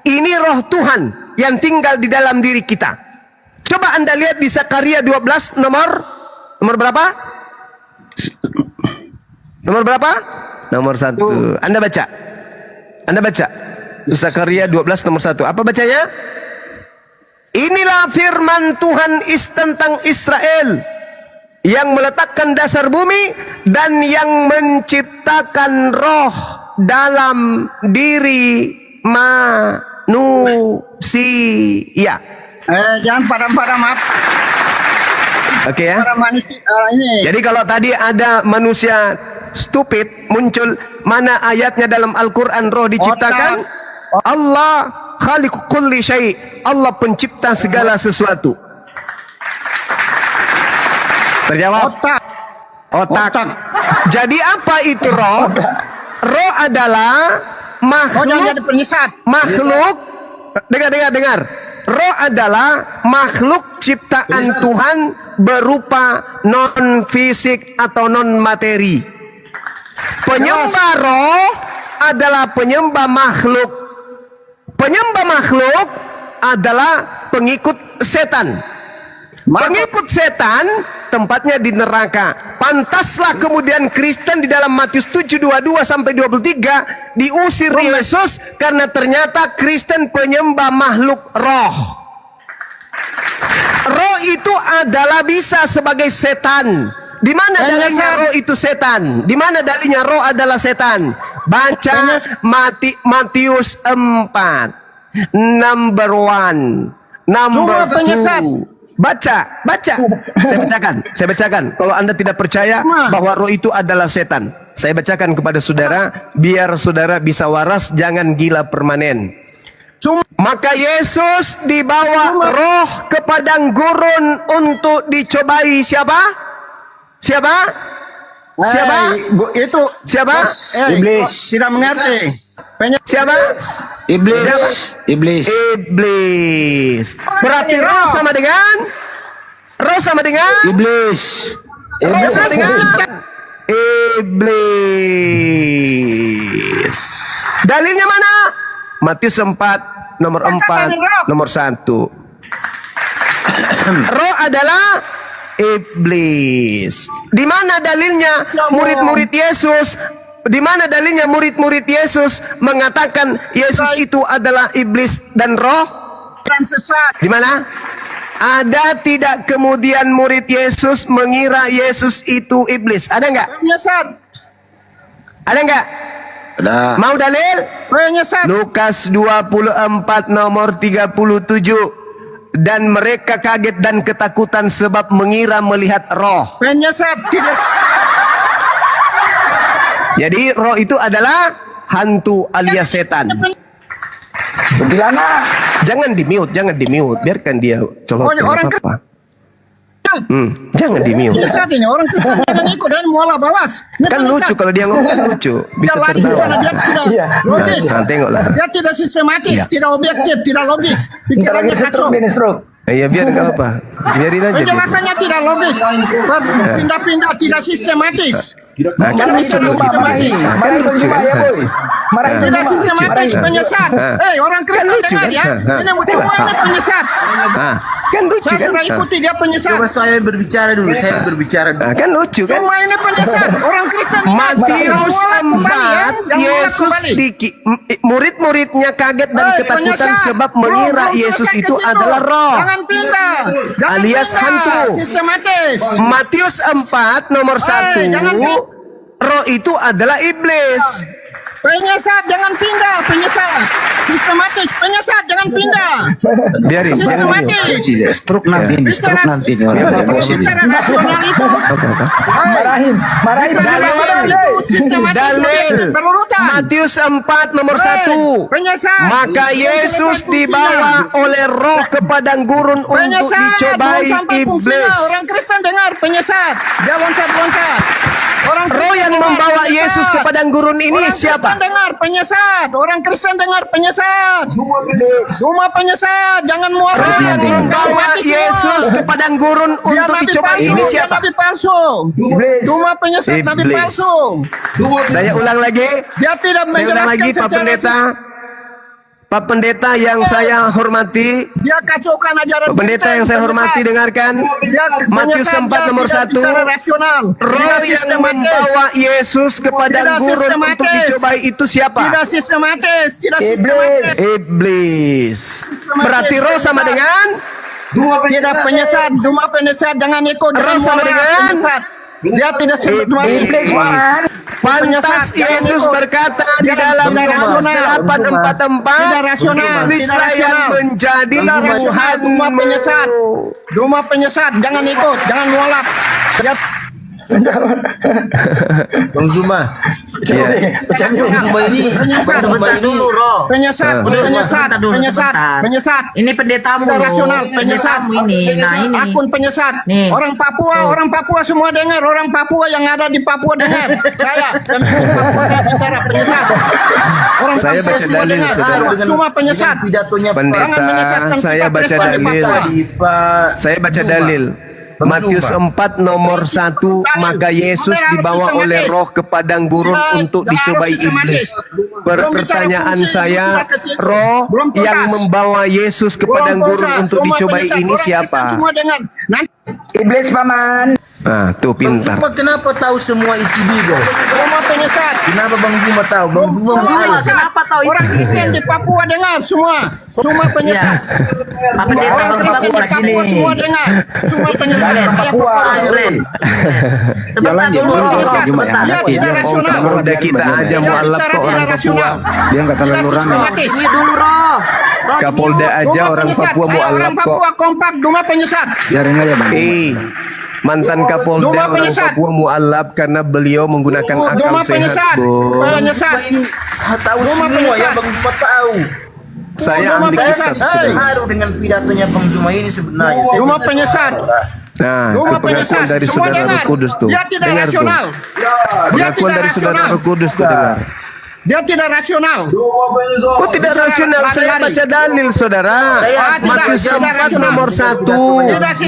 Ini roh Tuhan yang tinggal di dalam diri kita. Coba Anda lihat di Zakaria 12 nomor berapa? Nomor berapa? Nomor 1. Anda baca. Zakaria 12 nomor 1. Apa bacanya? Inilah firman Tuhan tentang Israel yang meletakkan dasar bumi dan yang menciptakan roh dalam diri manusia. Jangan padam-padam, maaf. Oke ya. Para manusia ini. Jadi kalau tadi ada manusia stupid muncul, mana ayatnya dalam Al-Quran roh diciptakan? Allah khaliqu kulli syai'. Allah pencipta segala sesuatu. Terjawab? Otak. Jadi apa itu roh? Roh adalah makhluk. Dengar. Roh adalah makhluk ciptaan Tuhan berupa non fisik atau non materi. Penyembah roh adalah penyembah makhluk. Penyembah makhluk adalah pengikut setan. Pengikut setan tempatnya di neraka. Pantaslah kemudian Kristen di dalam Matius 7:22 sampai 23 diusir Yesus karena ternyata Kristen penyembah makhluk roh. Roh itu adalah bisa sebagai setan. Di mana dalilnya roh itu setan? Di mana dalilnya roh adalah setan? Baca Matius 4. Number 1. Number 2. Baca. Saya bacakan. Kalau Anda tidak percaya bahwa roh itu adalah setan, saya bacakan kepada saudara biar saudara bisa waras, jangan gila permanen. Maka Yesus dibawa roh ke padang gurun untuk dicobai siapa? Itu Siapa? Iblis. Tidak mengerti. Siapa? Iblis. Berarti roh sama dengan Iblis. roh sama dengan iblis. Dalilnya mana? Matius 4 nomor 4 nomor 1. Roh adalah iblis. Di mana dalilnya murid-murid Yesus? Di mana dalilnya murid-murid Yesus mengatakan Yesus itu adalah iblis dan roh? Di mana? Ada tidak kemudian murid Yesus mengira Yesus itu iblis? Ada enggak? Ada enggak? Ada. Mau dalil? Lukas 24 nomor 37. Dan mereka kaget dan ketakutan sebab mengira melihat roh. Jadi roh itu adalah hantu alias setan. Jangan di mute, biarkan dia colok. Apa? Jangan di mute. Orang jangan ikut dan mualah bawas. Kan lucu kalau dia ngomong, kan lucu. Bisa tertawa. Logis. Nah, tengoklah. Dia tidak sistematis, tidak objektif, tidak logis. Pikirannya kacau. Iya biar nggak apa, biarin aja. Penjelasannya tidak logis, pindah-pindah, tidak sistematis. Nah, kan lucu. Sistematis. Kan lucu. Tidak sistematis penyesat. Orang Kristen lucu, dengar kan? ya. Ah. Ini semua ini penyesat. Ah, kan lucu Saya kan? sudah ikuti dia penyesat. Coba saya berbicara dulu, saya berbicara dulu. Ah, kan lucu kan? Semua ini penyesat. Orang Kristen dengar. Matius Jangan kembali ya. 4, Jangan Yesus kembali. murid-muridnya kaget dan ketakutan penyesat. sebab Belum mengira Yesus selesai ke itu situ. adalah roh. Jangan pindah. Jangan Alias pindah. hantu. Sistematis. Matius 4 nomor 1, jangan roh itu adalah iblis. Penyesat, jangan pindah. Penyesat. Sistematis. Penyesat, jangan pindah. Biarin. Sistematis. Stroke nanti ini, stroke Bicara- nanti ini. Bicara rasional itu. Marahin Dalil. Berurutan. Matius 4 nomor 1. Penyesat. Maka Yesus dibawa oleh roh ke padang gurun untuk Penyesat. dicobai Belum sampai fungsinya. iblis. Orang Kristen dengar penyesat. Dia loncat-loncat. Orang Roh Kristen yang dengar membawa penyesat. Yesus ke padang gurun ini Orang siapa? Kristen dengar penyesat. Orang Kristen dengar penyesat. Cuma penyesat. Jangan muat. Roh yang membawa Yesus ke padang gurun untuk dicobai ini siapa? Nabi palsu. Cuma penyesat nabi Iblis. palsu. Saya ulang lagi. Dia tidak Saya ulang lagi, Pak secara Pendeta. Pak Pendeta yang saya hormati, Dia kacaukan ajaran Pak Pendeta Kristen, yang saya hormati, penyesat. dengarkan. Dia Matius penyesat, 4 dia nomor tidak 1. bicara rasional. Roh Tidak yang sistematis. membawa Yesus ke padang Tidak gurun sistematis. untuk dicobai itu siapa? Tidak sistematis. Tidak sistematis. Iblis. Berarti roh sama dengan Tidak penyesat. Cuma penyesat. Jangan ikut. Roh Jangan sama muara, dengan penyesat. Dia tidak sistematis. Pantas Yesus berkata di dalam tidak Yohanes rasional. 8:44, Tidak rasional. iblislah Tidak yang rasional. menjadi Tidak rasional. Cuma penyesat. Tuhanmu. Cuma penyesat. Jangan ikut. Jangan mualaf. Dia Bang Zuma. Iya. Bang Zuma ini, Bang Zuma ini penyesat. Penyesat. Penyesat. Penyesat. Ini pendetamu Tidak loh. rasional, penyesat. Pendetamu ini. Nah ini. Akun penyesat. Nih. Orang Papua semua dengar. Orang Papua yang ada di Papua dengar. Saya dan Papua saya bicara penyesat. Orang Saya Papua baca semua dalil, dengar. saudara. Semua penyesat. Pidatonya Pendeta, Jangan menyesatkan saya kita baca Kristen di dalil. Papua. di Pak Saya baca Zuma. dalil. Bang Matius Zuma. 4 nomor 1, maka Yesus dibawa oleh roh ke padang gurun untuk dicobai iblis. Pertanyaan saya, roh yang membawa Yesus ke padang gurun untuk dicobai ini siapa? Semua dengar. Nanti Iblis paman. Ah, tuh Bang pintar. Zuma kenapa tahu semua isi Bible? semua penyesat. Kenapa Bang Zuma tahu? Bang Zuma mau Semua tahu. Kenapa tahu isi orang Bible? Kristen di Papua dengar semua. Semua penyesat. Pak Pendeta Orang Bang Kristen di Papua Papua sini. semua dengar. Semua penyesat. Saya Papua. Papua. Glenn. Sebentar dulu Orang Roh. penyesat. Sebentar. Dia tidak rasional. Udah kita aja Dia mualaf bicara ke orang tidak Papua. rasional. Dia nggak terlalu Tidak ramai. sistematis. Ini dulu Roh. Roh Kapolda aja Cuma orang penyesat. Papua Orang mualaf kok. Papua kompak. Cuma penyesat. Biarin aja bang. Mantan Kapolda Cuma orang penyesat. Papua mualaf karena beliau menggunakan akal Cuma sehat, penyesat. Bung. Penyesat. Zuma ini saya tahu Zuma semua ya penyesat. Bang Zuma tahu. Saya Cuma ahli penyesat. kitab sudah. Terharu dengan pidatonya Bang Zuma ini sebenarnya. Saya Cuma benar- penyesat. Nah, Cuma itu pengakuan penyesat. dari Semua saudara dengar. Roh Kudus tuh. Dia tidak Dengar tuh. rasional. Dia Pengakuan tidak dari saudara rasional. Roh Kudus tuh dengar. Dia tidak rasional. Kok tidak rasional? Saya baca dalil, saudara. Matius 4 nomor 1.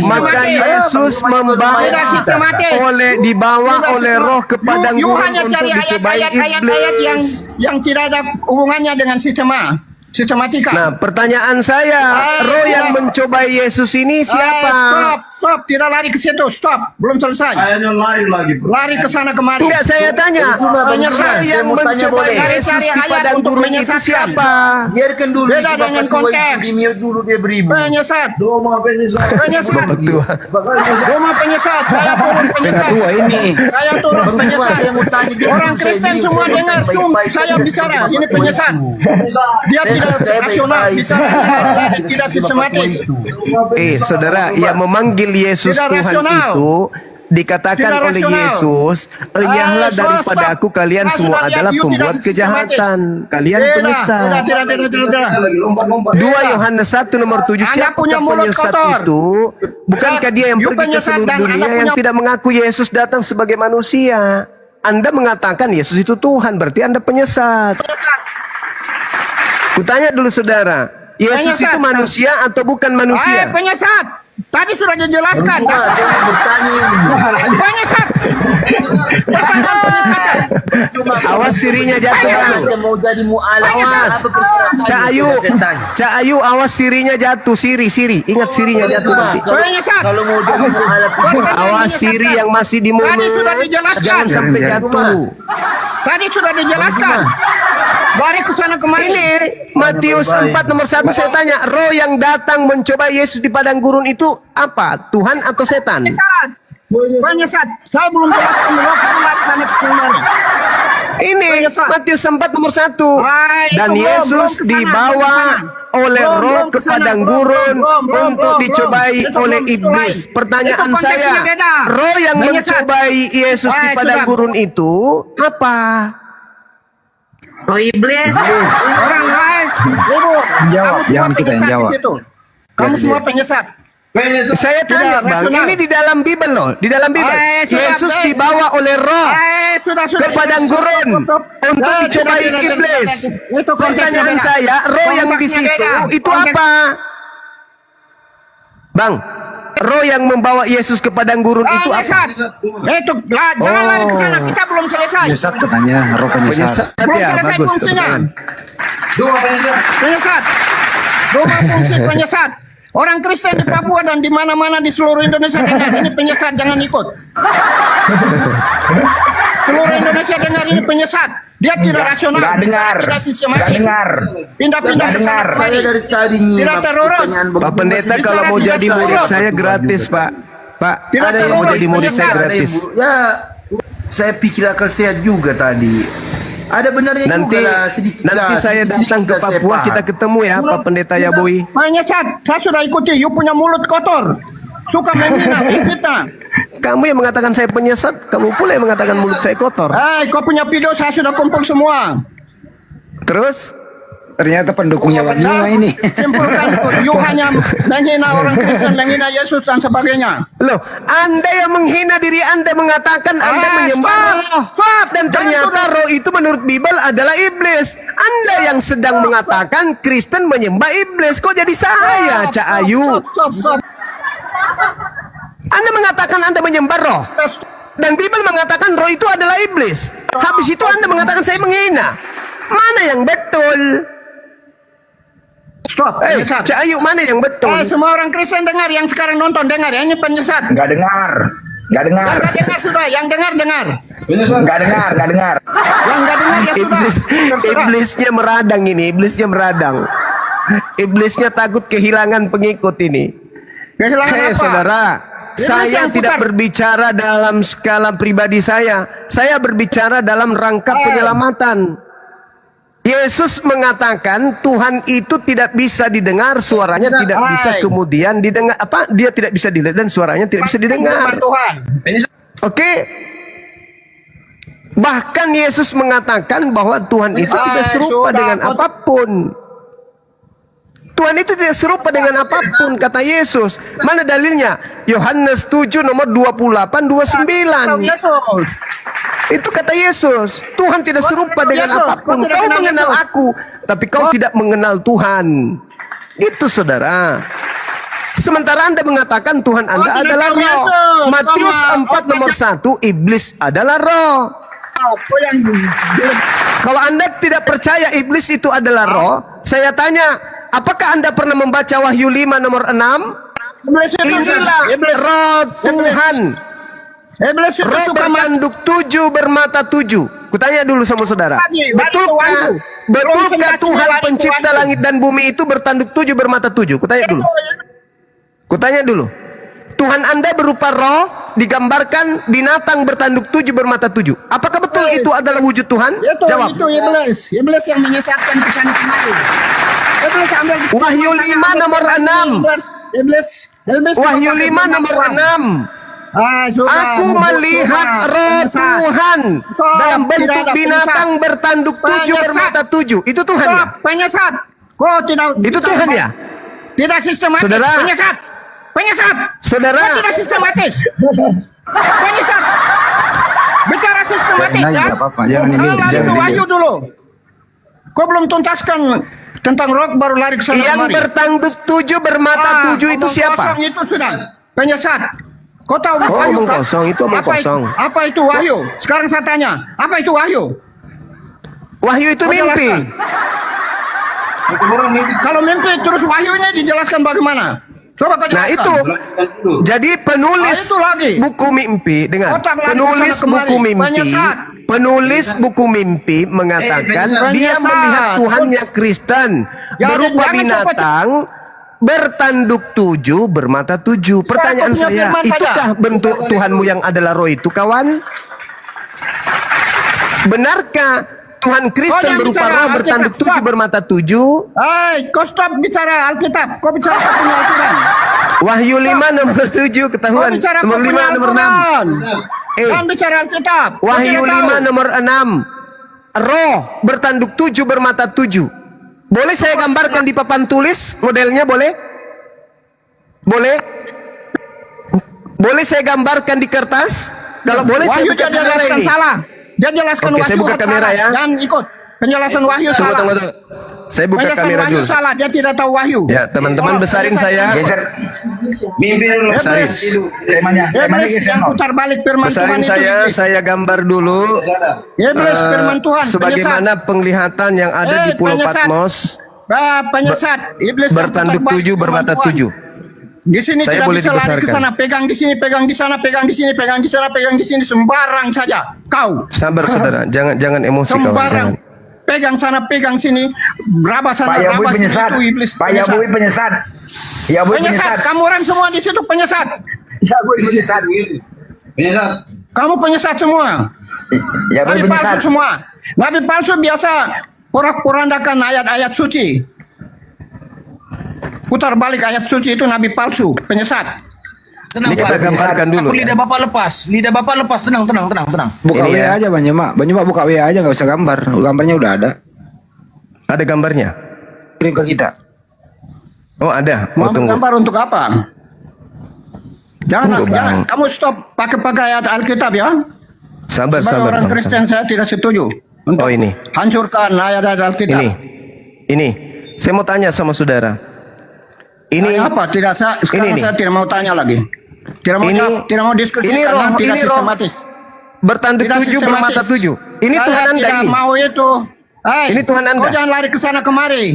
Maka Yesus membawa Tidak sistematis. dibawa oleh roh ke padang You gurun hanya untuk cari dicobai ayat-ayat iblis. yang tidak ada hubungannya dengan sistematika. Nah, pertanyaan saya, roh yang mencobai Yesus ini siapa? Stop, tidak lari ke situ, stop, belum selesai. Kayaknya lain lagi. Lari ke sana kemari. Enggak, saya tanya. Penyesat. Roh yang Saya mau tanya mencobai boleh? Yesus Cari di ayat padang untuk gurun itu menyesatkan. siapa? Biarkan dulu Beda itu dengan Bapak tua konteks. itu di mute dulu dia beribu. Penyesat. Doma penyesat. Penyesat. Tua. Rumah penyesat. Saya turun penyesat. ini. Saya turun Bang Zuma, penyesat. saya mau tanya dia Orang dulu, saya Kristen bingung, semua saya dengar. baik-baik, Saya saya bicara. Bapak Ini tua penyesat. Penyesat. Dia tidak Saya rasional. baik-baik, Bicara tidak sistematis. Saudara, yang memanggil Yesus Tidak Tuhan rasional. itu dikatakan Tidak oleh rasional. Yesus, enyahlah Stop, daripada stop. aku, kalian Saya semua sudah lihat adalah you pembuat tidak sistematis. kejahatan. Kalian penyesat. Tidak. Lagi lompat-lompat. 2 Yohanes 1 nomor 7, Anda siapakah punya mulut penyesat kotor. itu? Bukankah dia yang You pergi ke penyesat seluruh dan Anda dunia yang punya- tidak mengaku Yesus datang sebagai manusia? Anda mengatakan Yesus itu Tuhan, berarti Anda penyesat. Kutanya dulu saudara, Yesus Penyesat. itu manusia atau bukan manusia? Penyesat. Tadi sudah dijelaskan. Bang Zuma, saya mau bertanya ini. Penyesat. Pertanyaan penyesatan. Cuma Awas sirinya jatuh. Kalau mau jadi mu'alaf, Awas. apa persyaratan Cak Ayu, setan? Cak Ayu, awas sirinya jatuh. Siri. Ingat sirinya jatuh Cuma, nanti. kalau mau jadi mu'alaf itu Awas siri yang masih di mulut. Tadi sudah dijelaskan. Jangan sampai jatuh. Tadi sudah dijelaskan. Dari kesana kemari. Ini Matius 4 nomor 1 saya tanya, roh yang datang mencoba Yesus di padang gurun itu apa? Tuhan atau setan? Penyesat. Saya belum jelaskan roh kesana kemari. Ini Matius 4 nomor 1. Ah, itu Dan belum Yesus kesana, dibawa belum oleh kesana. roh Belum ke kesana, padang belum, gurun belum, untuk belum. dicobai Itu oleh belum, itu iblis. lain. Pertanyaan Itu konteksnya saya, beda. roh yang Penyesat. mencobai Yesus di padang sudah. gurun itu apa? Roh iblis. Orang lain. Ibu. Jawab, kamu semua jangan kita yang penyesat jawab. di situ. Kamu semua penyesat. Saya tanya Tidak, bang, rasional. ini di dalam Bible loh, di dalam Bible. sudah, Yesus baik. dibawa oleh roh Sudah. ke padang gurun untuk dicobai iblis. Itu konteksnya Pertanyaan beda. saya, roh yang di Konteksnya situ beda. itu Konteks- apa? Bang, roh yang membawa Yesus ke padang gurun itu apa? Penyesat. Itu lah, jangan lari ke sana. Kita belum selesai. Penyesat katanya, roh penyesat. Penyesat Belum ya, selesai bagus. fungsinya. kebetulan. Dua penyesat. Penyesat. Dua fungsi penyesat. Orang Kristen di Papua dan di mana-mana di seluruh Indonesia dengar ini penyesat, jangan ikut. Seluruh Indonesia dengar ini penyesat. Dia tidak rasional. Nggak dengar. Tidak sistematis. Nggak dengar. Pindah-pindah ke sana Saya kemari. dari tadi Tidak nyimak terurus. pertanyaan Pak begitu Pendeta masih kalau mau tidak jadi terurus. murid saya gratis, Pak. Pak, Tidak ada yang mau terurus, jadi murid saya penyesat. gratis. Ya, saya pikir akal sehat juga tadi. Ada benarnya Nanti juga lah sedikit nanti lah, saya sedikit datang ke lah saya Papua, paham. kita ketemu ya, Pak Pendeta Yaboi. Penyesat. Saya sudah ikuti. You punya mulut kotor. Suka menghina, fitnah. Kamu yang mengatakan saya penyesat, kamu pula yang mengatakan mulut saya kotor. Kau punya video saya sudah kumpul semua. Terus Ternyata pendukungnya Bang Juma ini. Simpulkan itu. You hanya menghina orang Kristen, menghina Yesus dan sebagainya. loh, Anda yang menghina diri Anda mengatakan Anda menyembah roh. Stop. Dan ternyata roh itu menurut Bible adalah iblis. Anda yang sedang mengatakan Kristen menyembah iblis. Kok jadi saya, Cak Ayu? Stop. Anda mengatakan Anda menyembah roh. Dan Bible mengatakan roh itu adalah iblis. Habis itu Anda mengatakan saya menghina. Mana yang betul? Stop. Penyesat. Cak Ayu, mana yang betul? Semua orang Kristen dengar, yang sekarang nonton dengar ya, ini penyesat. Nggak dengar. Nggak dengar. Yang nggak dengar sudah, yang dengar. Penyesat. Nggak dengar. Nggak dengar. Yang nggak dengar ya sudah. Terserah. Iblisnya meradang ini, iblisnya meradang. Iblisnya takut kehilangan pengikut ini. Kehilangan Hei apa? saudara, Iblis saya yang tidak putar. berbicara dalam skala pribadi saya. Saya berbicara dalam rangka penyelamatan. Yesus mengatakan Tuhan itu tidak bisa didengar, suaranya tidak bisa kemudian didengar. Apa? Dia tidak bisa dilihat dan suaranya tidak bisa didengar. Tuhan. Oke. Bahkan Yesus mengatakan bahwa Tuhan itu tidak serupa sudah. dengan apapun. Tuhan itu tidak serupa dengan apapun, kata Yesus. Mana dalilnya? Yohanes 7 nomor 28-29. Yesus. Itu kata Yesus. Tuhan tidak serupa dengan Yesus. apapun. Kau tidak Kau kenal mengenal Yesus. aku, tapi kau tidak mengenal Tuhan. Itu saudara. Sementara Anda mengatakan Tuhan Anda Kau tidak adalah tahu roh. Yesus. Matius Kau 4 nomor 1, iblis adalah roh. Apa yang Kalau Anda tidak percaya iblis itu adalah roh, saya tanya, apakah Anda pernah membaca Wahyu 5 nomor 6? Iblis itu Inilah Iblis. roh Tuhan. Iblis itu Roh suka mati. bertanduk 7 bermata 7. Kutanya dulu sama saudara. Lari ke Betulkah Wahyu. betulkah Belum Tuhan lari ke pencipta Wahyu. langit dan bumi itu bertanduk 7 bermata 7? Kutanya dulu. Tuhan Anda berupa roh, digambarkan binatang bertanduk 7 bermata 7. Apakah betul itu adalah wujud Tuhan? Jawab. Itu iblis. Iblis yang menyesatkan ke sana kemari. Iblis ambil Wahyu 5 nomor 6. Iblis. Wahyu 5 nomor 6. Sudah. Aku melihat roh Tuhan dalam bentuk binatang bertanduk 7 bermata 7. Itu Tuhan ya? Penyesat. Kau tidak. Itu Tuhan ya? Tidak sistematis. Saudara. Penyesat. Saudara, Kau tidak sistematis. Penyesat. Bicara sistematis Jangan ya. nggak apa-apa, jangan ini, Lari jangan ke ini. Wahyu dulu. Kau belum tuntaskan tentang roh baru lari ke sana yang kemari. bertanduk 7 bermata 7 itu Omong siapa? kosong itu sudah. Penyesat. Kau tahu Oh, wahyu omong kan? kosong, itu omong kosong. Apa itu wahyu? Sekarang saya tanya, apa itu wahyu? Wahyu itu Kau mimpi. jelaskan. Kalau mimpi terus wahyunya dijelaskan bagaimana? Coba kau Nah jelaskan. itu, jadi penulis Ah, itu lagi. buku mimpi, dengar, Otak lari penulis kesana kemari. buku mimpi, Penyesat. penulis buku mimpi mengatakan penyesat. dia melihat Tuhannya Kristen Ya, berupa jangan binatang bertanduk 7 bermata 7. Pertanyaan kau punya saya, firman saja. itukah bentuk Tuhanmu yang adalah roh itu, kawan? Benarkah Tuhan Kristen jangan berupa bicara roh bertanduk Alkitab. 7 bermata 7? Kau stop bicara Alkitab. Kau bicara kau punya Al-Quran. Wahyu 5 nomor 7 Kau ketahuan. bicara Nomor kau punya 5 nomor 6. Al-Quran. Eh. Jangan bicara Alkitab. Kau Wahyu tidak 5 tahu. nomor 6. Roh bertanduk 7 bermata 7. Boleh saya gambarkan di papan tulis modelnya, boleh? Boleh? Boleh saya gambarkan di kertas? Kalau boleh saya Wahyu buka dia kamera jelaskan ini. salah. Dia jelaskan Oke, Wahyu saya buka kamera salah. ya. Jangan ikut. Penjelasan Wahyu Tunggu, salah. tunggu. Saya buka Penjelasan kamera Wahyu dulu. salah. Dia tidak tahu Wahyu. Ya, teman-teman besarin saya. Geser. Mimpi dulu. Besarin. Temanya Iblis geser. yang putar balik firman Tuhan Besarin itu. saya gambar dulu. Iblis firman Tuhan. Sebagaimana penglihatan yang ada di Pulau penyesat. Patmos Penyesat. Iblis yang bertanduk putar balik 7 firman bermata Tuhan. 7. Di sini Saya tidak boleh bisa lari ke dibesarkan. sana, pegang di sini, pegang di sana, pegang di sini, pegang di sana, pegang di sini, sembarang saja. Kau Sabar saudara, jangan emosi kawan. sembarang. Jangan. Pegang sana, pegang sini, berapa sana, Pak Yabui berapa sini, penyesat. itu iblis Pak penyesat. Yabui penyesat. Yabui Penyesat, penyesat. kamu orang semua di situ penyesat. Yabui penyesat. Penyesat. Kamu penyesat semua. Yabui Nabi palsu penyesat. semua. Nabi palsu biasa porak-porandakan ayat-ayat suci. Putar balik ayat suci itu nabi palsu, penyesat. Tenang, Ini kita Pak. gambarkan dulu. Aku lidah Bapak lepas. Lidah Bapak lepas. Tenang. Buka Ini WA ya. aja Banyemak. Banyemak buka WA aja nggak usah gambar. Gambarnya udah ada. Ada gambarnya? Kirim ke kita. Oh ada. Oh, Mau tunggu. gambar untuk apa? Jangan, Tunggu, jangan. Bang. Kamu stop pakai ayat Alkitab ya. Sabar, Sebagai sabar. orang sabar, Kristen saya tidak setuju untuk Oh, ini. hancurkan ayat-ayat Alkitab. Ini. Saya mau tanya sama saudara. Ini Tanya apa? Tidak saya sekarang ini. saya tidak mau tanya lagi. Tidak mau tidak mau diskusi ini karena roh, tidak ini roh. sistematis. Bertanduk Tidak 7 bermata sistematis. 7. Ini Saya Tuhan Anda tidak ini. mau itu. Ini Tuhan Anda. Kau jangan lari ke sana kemari.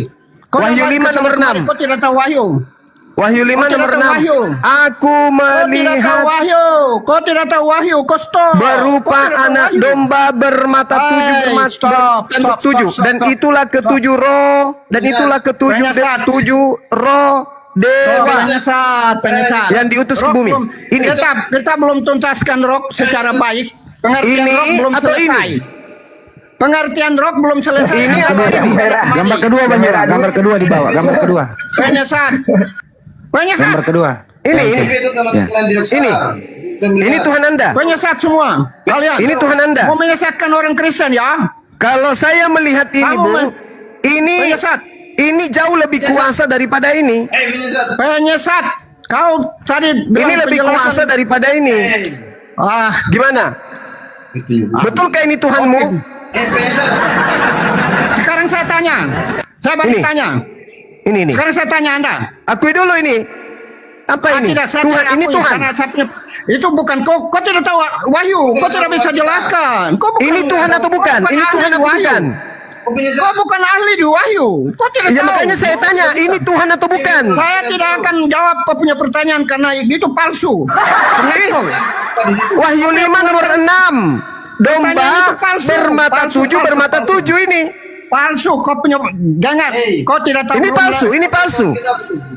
Kau Wahyu jangan lari 5 ke sana nomor kemari. 6. Kau tidak tahu Wahyu. Wahyu 5 Kau tidak nomor tahu 6. Wahyu. Aku Kau tidak tahu melihat Wahyu. Kau tidak tahu Wahyu. Kau stop. berupa Kau tidak tahu anak Wahyu. domba bermata 7 bermata stop, bertanduk stop, 7 stop, dan stop. itulah ketujuh roh dan itulah ketujuh Penyesat. 7 roh dewa Penyesat. yang diutus ke Roh bumi. belum- Ini. kita belum tuntaskan roh secara baik. Pengertian Ini roh belum atau selesai. ini? Pengertian roh belum selesai. Ini apa Sampai ini? kemari. Gambar kedua Banyemak. Gambar kedua dibawa. Gambar kedua. Penyesat. Gambar kedua. Ini. Mimpi itu dalam Ya. pikiran tidak Ini. besar. Kita melihat. Ini Tuhan Anda. Penyesat semua. Kalian. Ini Tuhan Anda. Mau menyesatkan orang Kristen ya? Kalau saya melihat ini, Kamu Bung, men- ini Penyesat. ini jauh lebih kuasa daripada ini. Penyesat. Penyesat. Kau tadi Ini bilang lebih penjelasan. kuasa daripada ini. Ah, Gimana? Betulkah ini Tuhanmu? Penyesat. sekarang saya tanya. Saya balik Ini. tanya. Ini. Sekarang saya tanya Anda. Akui dulu ini. Apa ini? Tidak, saya Tuhan, tidak ini akui, Tuhan. karena saya punya- itu bukan kau tidak tahu Wahyu, kau tidak bisa jelaskan. Kau bukan, Ini Tuhan atau bukan? kau Ini ahli Tuhan di atau Wahyu. bukan? Penyesat. Kau bukan ahli di Wahyu. Kau tidak Ya tahu. makanya saya tanya, ini Tuhan atau bukan? Saya tidak akan jawab kau punya pertanyaan karena itu palsu. Pengacau. Wahyu 5 nomor 6. Domba Pertanyaan itu palsu. bermata Palsu, 7 palsu, bermata palsu. 7 ini. Palsu. Kau punya jangan. Kau tidak tahu. Ini belum palsu, ini palsu.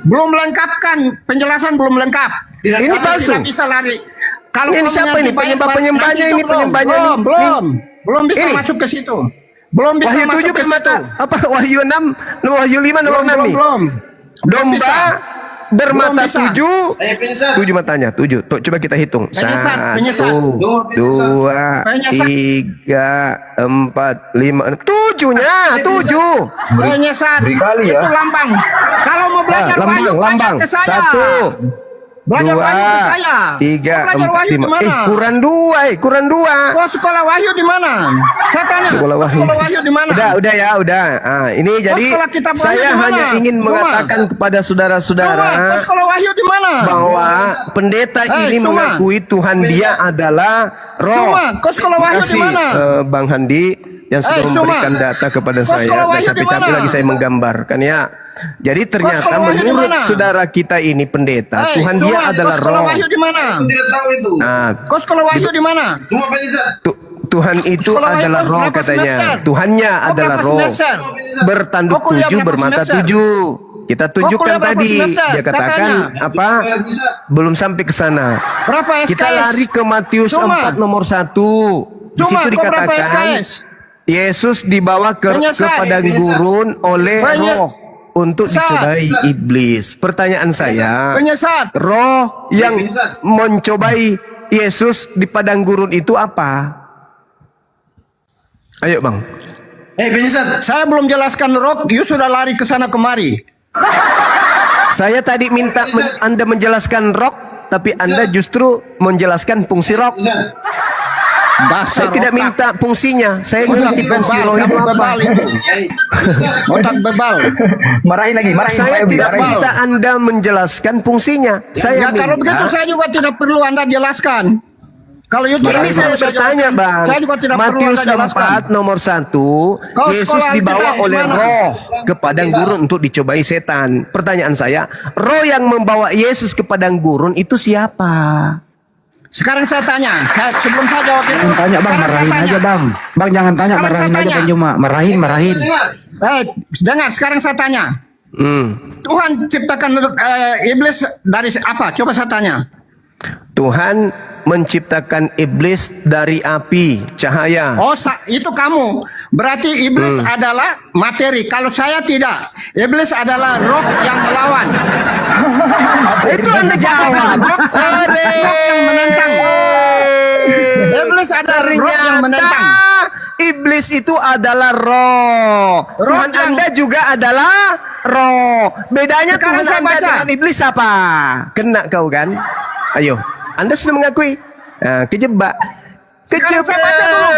belum lengkapkan penjelasan belum lengkap. Ini Kau palsu. Tidak bisa lari. Kalau Ini kau siapa mengerti ini? baik, Penyembah-penyembahnya nanti ini, itu penyembahnya ini. belum bisa Ini. masuk ke situ. Belum bisa Wahyu masuk 7 ke bermata situ. apa? Wahyu 6, Wahyu 5 nomor 6 nih. Belum Domba bermata Belum bisa. 7. Penyesat. 7 matanya, 7. Tuh, coba kita hitung. Penyesat, penyesat. 1, 2, Penyesat. 3, 4, 5, 7-nya, 7. Penyesat. Beri kali ya. Itu lambang. Kalau mau belajar Lambang, Wahyu, lambang. belajar ke saya. 1, Belajar wahyu ke saya. 3, Belajar 4, wahyu di 5. mana? Kurang 2. Kau sekolah wahyu di mana? Saya tanya. Sekolah wahyu. Di mana? Udah ya, udah. Ini jadi sekolah kitab wahyu saya di mana? hanya ingin Cuma. mengatakan kepada Cuma, saudara-saudara kau sekolah wahyu di mana? bahwa pendeta ini Cuma. mengakui Tuhan dia adalah Roh. Cuma, kau sekolah wahyu di Terima kasih, mana? Bang Handi yang sudah Cuma. memberikan data kepada Kau saya. sekolah Dan wahyu di capek-capek mana? lagi saya menggambarkan ya. Jadi ternyata sekolah wahyu di menurut mana? saudara kita ini pendeta, Tuhan Cuma, dia adalah kau sekolah Roh. wahyu di mana? Aku tidak tahu itu. Nah, Kau sekolah wahyu di mana? Cuma penyesat. Tuhan itu Sekolah wahyu adalah Roh berapa katanya. semester? Tuhannya Kau adalah berapa Roh. semester? Bertanduk Kau kuliah 7, berapa bermata semester? 7. Kita tunjukkan kuliah berapa tadi. semester? Dia katakan Katanya. apa? Belum sampai ke sana. Berapa SKS? Kita lari ke Matius Cuma. 4 nomor 1. Di Cuma, situ kau berapa dikatakan SKS? Yesus dibawa ke Penyesat. padang gurun oleh Penyesat. Roh untuk Penyesat. dicobai iblis. Pertanyaan saya, Penyesat. Roh yang mencobai Yesus di padang gurun itu apa? Ayo bang. Penyesat. Saya belum jelaskan roh, you sudah lari ke sana kemari. Saya tadi minta Anda menjelaskan roh, tapi Anda justru menjelaskan fungsi roh. Dasar Saya tidak otak. minta fungsinya. Saya Otak ngerti fungsi bebal, roh itu kamu apa. bebal itu. Otak bebal. Marahin lagi, marahin. Saya Pak Yogi, tidak marahin. minta Anda menjelaskan fungsinya. Saya Ya kalau begitu minta. saya juga tidak perlu Anda jelaskan. Kalau you tidak Ini perlu saya bertanya jelaskan, bang. Saya juga tidak perlu Matius Anda jelaskan. 4 nomor 1. Kau Yesus sekolah dibawa Alkitab oleh di mana? Roh ke padang gurun untuk dicobai setan. Pertanyaan saya, Roh yang membawa Yesus ke padang gurun itu siapa? Sekarang saya tanya, sebelum saya jawab itu. Tanya bang, sekarang saya marahin tanya. aja bang. Bang jangan tanya, Sekarang marahin saya aja tanya. bang Juma. Marahin. Dengar, sekarang saya tanya. Tuhan ciptakan iblis dari apa? Coba saya tanya. Tuhan menciptakan iblis dari api, cahaya. Oh, itu kamu. Berarti iblis adalah materi. Kalau saya tidak. Iblis adalah roh yang melawan. Itu Anda jawab. Roh yang menentang. Iblis adalah roh yang menentang. Iblis itu adalah roh. Roh Tuhan yang- Anda juga adalah roh. Bedanya Sekarang Tuhan saya Anda baca. dengan iblis apa? Kena kau kan? Ayo, Anda sudah mengakui. Nah, kejebak. Sekarang saya baca dulu.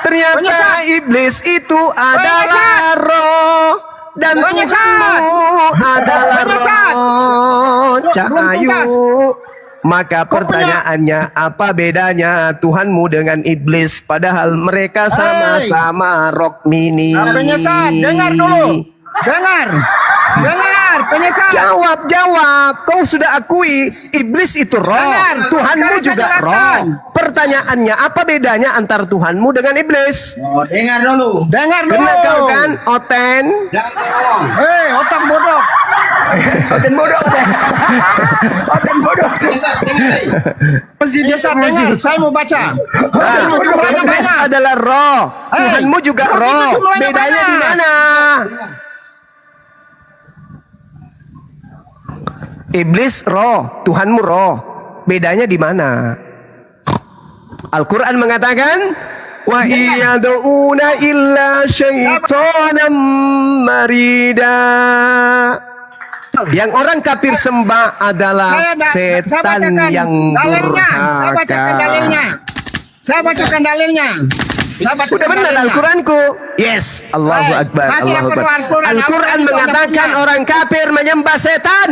Ternyata Penyesat. iblis itu adalah roh dan Penyesat. Tuhanmu adalah Penyesat. roh Belum cahayu. tuntas. Maka Kau punya- pertanyaannya, apa bedanya Tuhanmu dengan iblis? Padahal mereka sama-sama roh mini. Penyesat, dengar dulu. Dengar, penyesat. Jawab. Kau sudah akui iblis itu roh. Dengar, Tuhanmu sekarang juga saya roh. jelaskan. Pertanyaannya, apa bedanya antara Tuhanmu dengan iblis? Oh, dengar dulu. Dengar dulu. Kena kau kan, Oten? Jangan ngomong. Otak bodoh. Oten bodoh. Oten bodoh. Penyesat, dengar. Penyesat, dengar. Saya mau baca. Nah, Itu jumlahnya iblis banyak. adalah roh. Tuhanmu juga roh itu roh. jumlahnya Bedanya di banyak. mana? Iblis roh, Tuhanmu roh. Bedanya di mana? Al-Quran mengatakan, wa iyad'una illa syaitanan marida. Yang orang kafir sembah adalah Saya setan bacakan yang dalilnya. Saya bacakan durhaka. dalilnya. Saya bacakan dalilnya. Saya bacakan Udah benar dalilnya. Al-Quranku. Yes, Allahu Hey, Akbar. saya tidak Allahu perlu Akbar. Al-Quran. Al-Quran Al-Quran itu mengatakan Anda punya. orang kafir menyembah setan.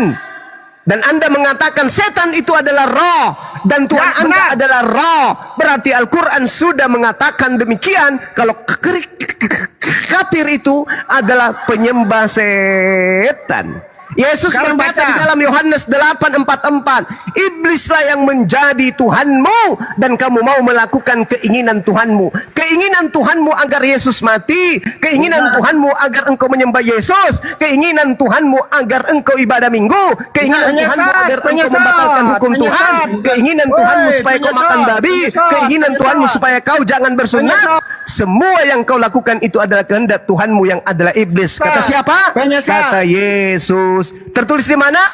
Dan Anda mengatakan setan itu adalah roh. Dan Tuhan Ya, Anda benar. adalah roh. Berarti Al-Quran sudah mengatakan demikian. Kalau kafir itu adalah penyembah setan. Yesus Sekarang berkata baca. di dalam Yohanes 8:44, iblislah yang menjadi Tuhanmu dan kamu mau melakukan keinginan Tuhanmu. Keinginan Tuhanmu agar Yesus mati, keinginan Tuhanmu agar engkau menyembah Yesus, keinginan Tuhanmu agar engkau ibadah minggu, keinginan Penyesat, Tuhanmu agar engkau penyesat, membatalkan hukum penyesat. Tuhan, keinginan Tuhanmu supaya kau Penyesat, makan babi, penyesat, keinginan penyesat. Tuhanmu supaya kau jangan bersunat. Penyesat. Semua yang kau lakukan itu adalah kehendak Tuhanmu yang adalah iblis. Kata siapa? Penyesat. Kata Yesus. Tertulis di mana?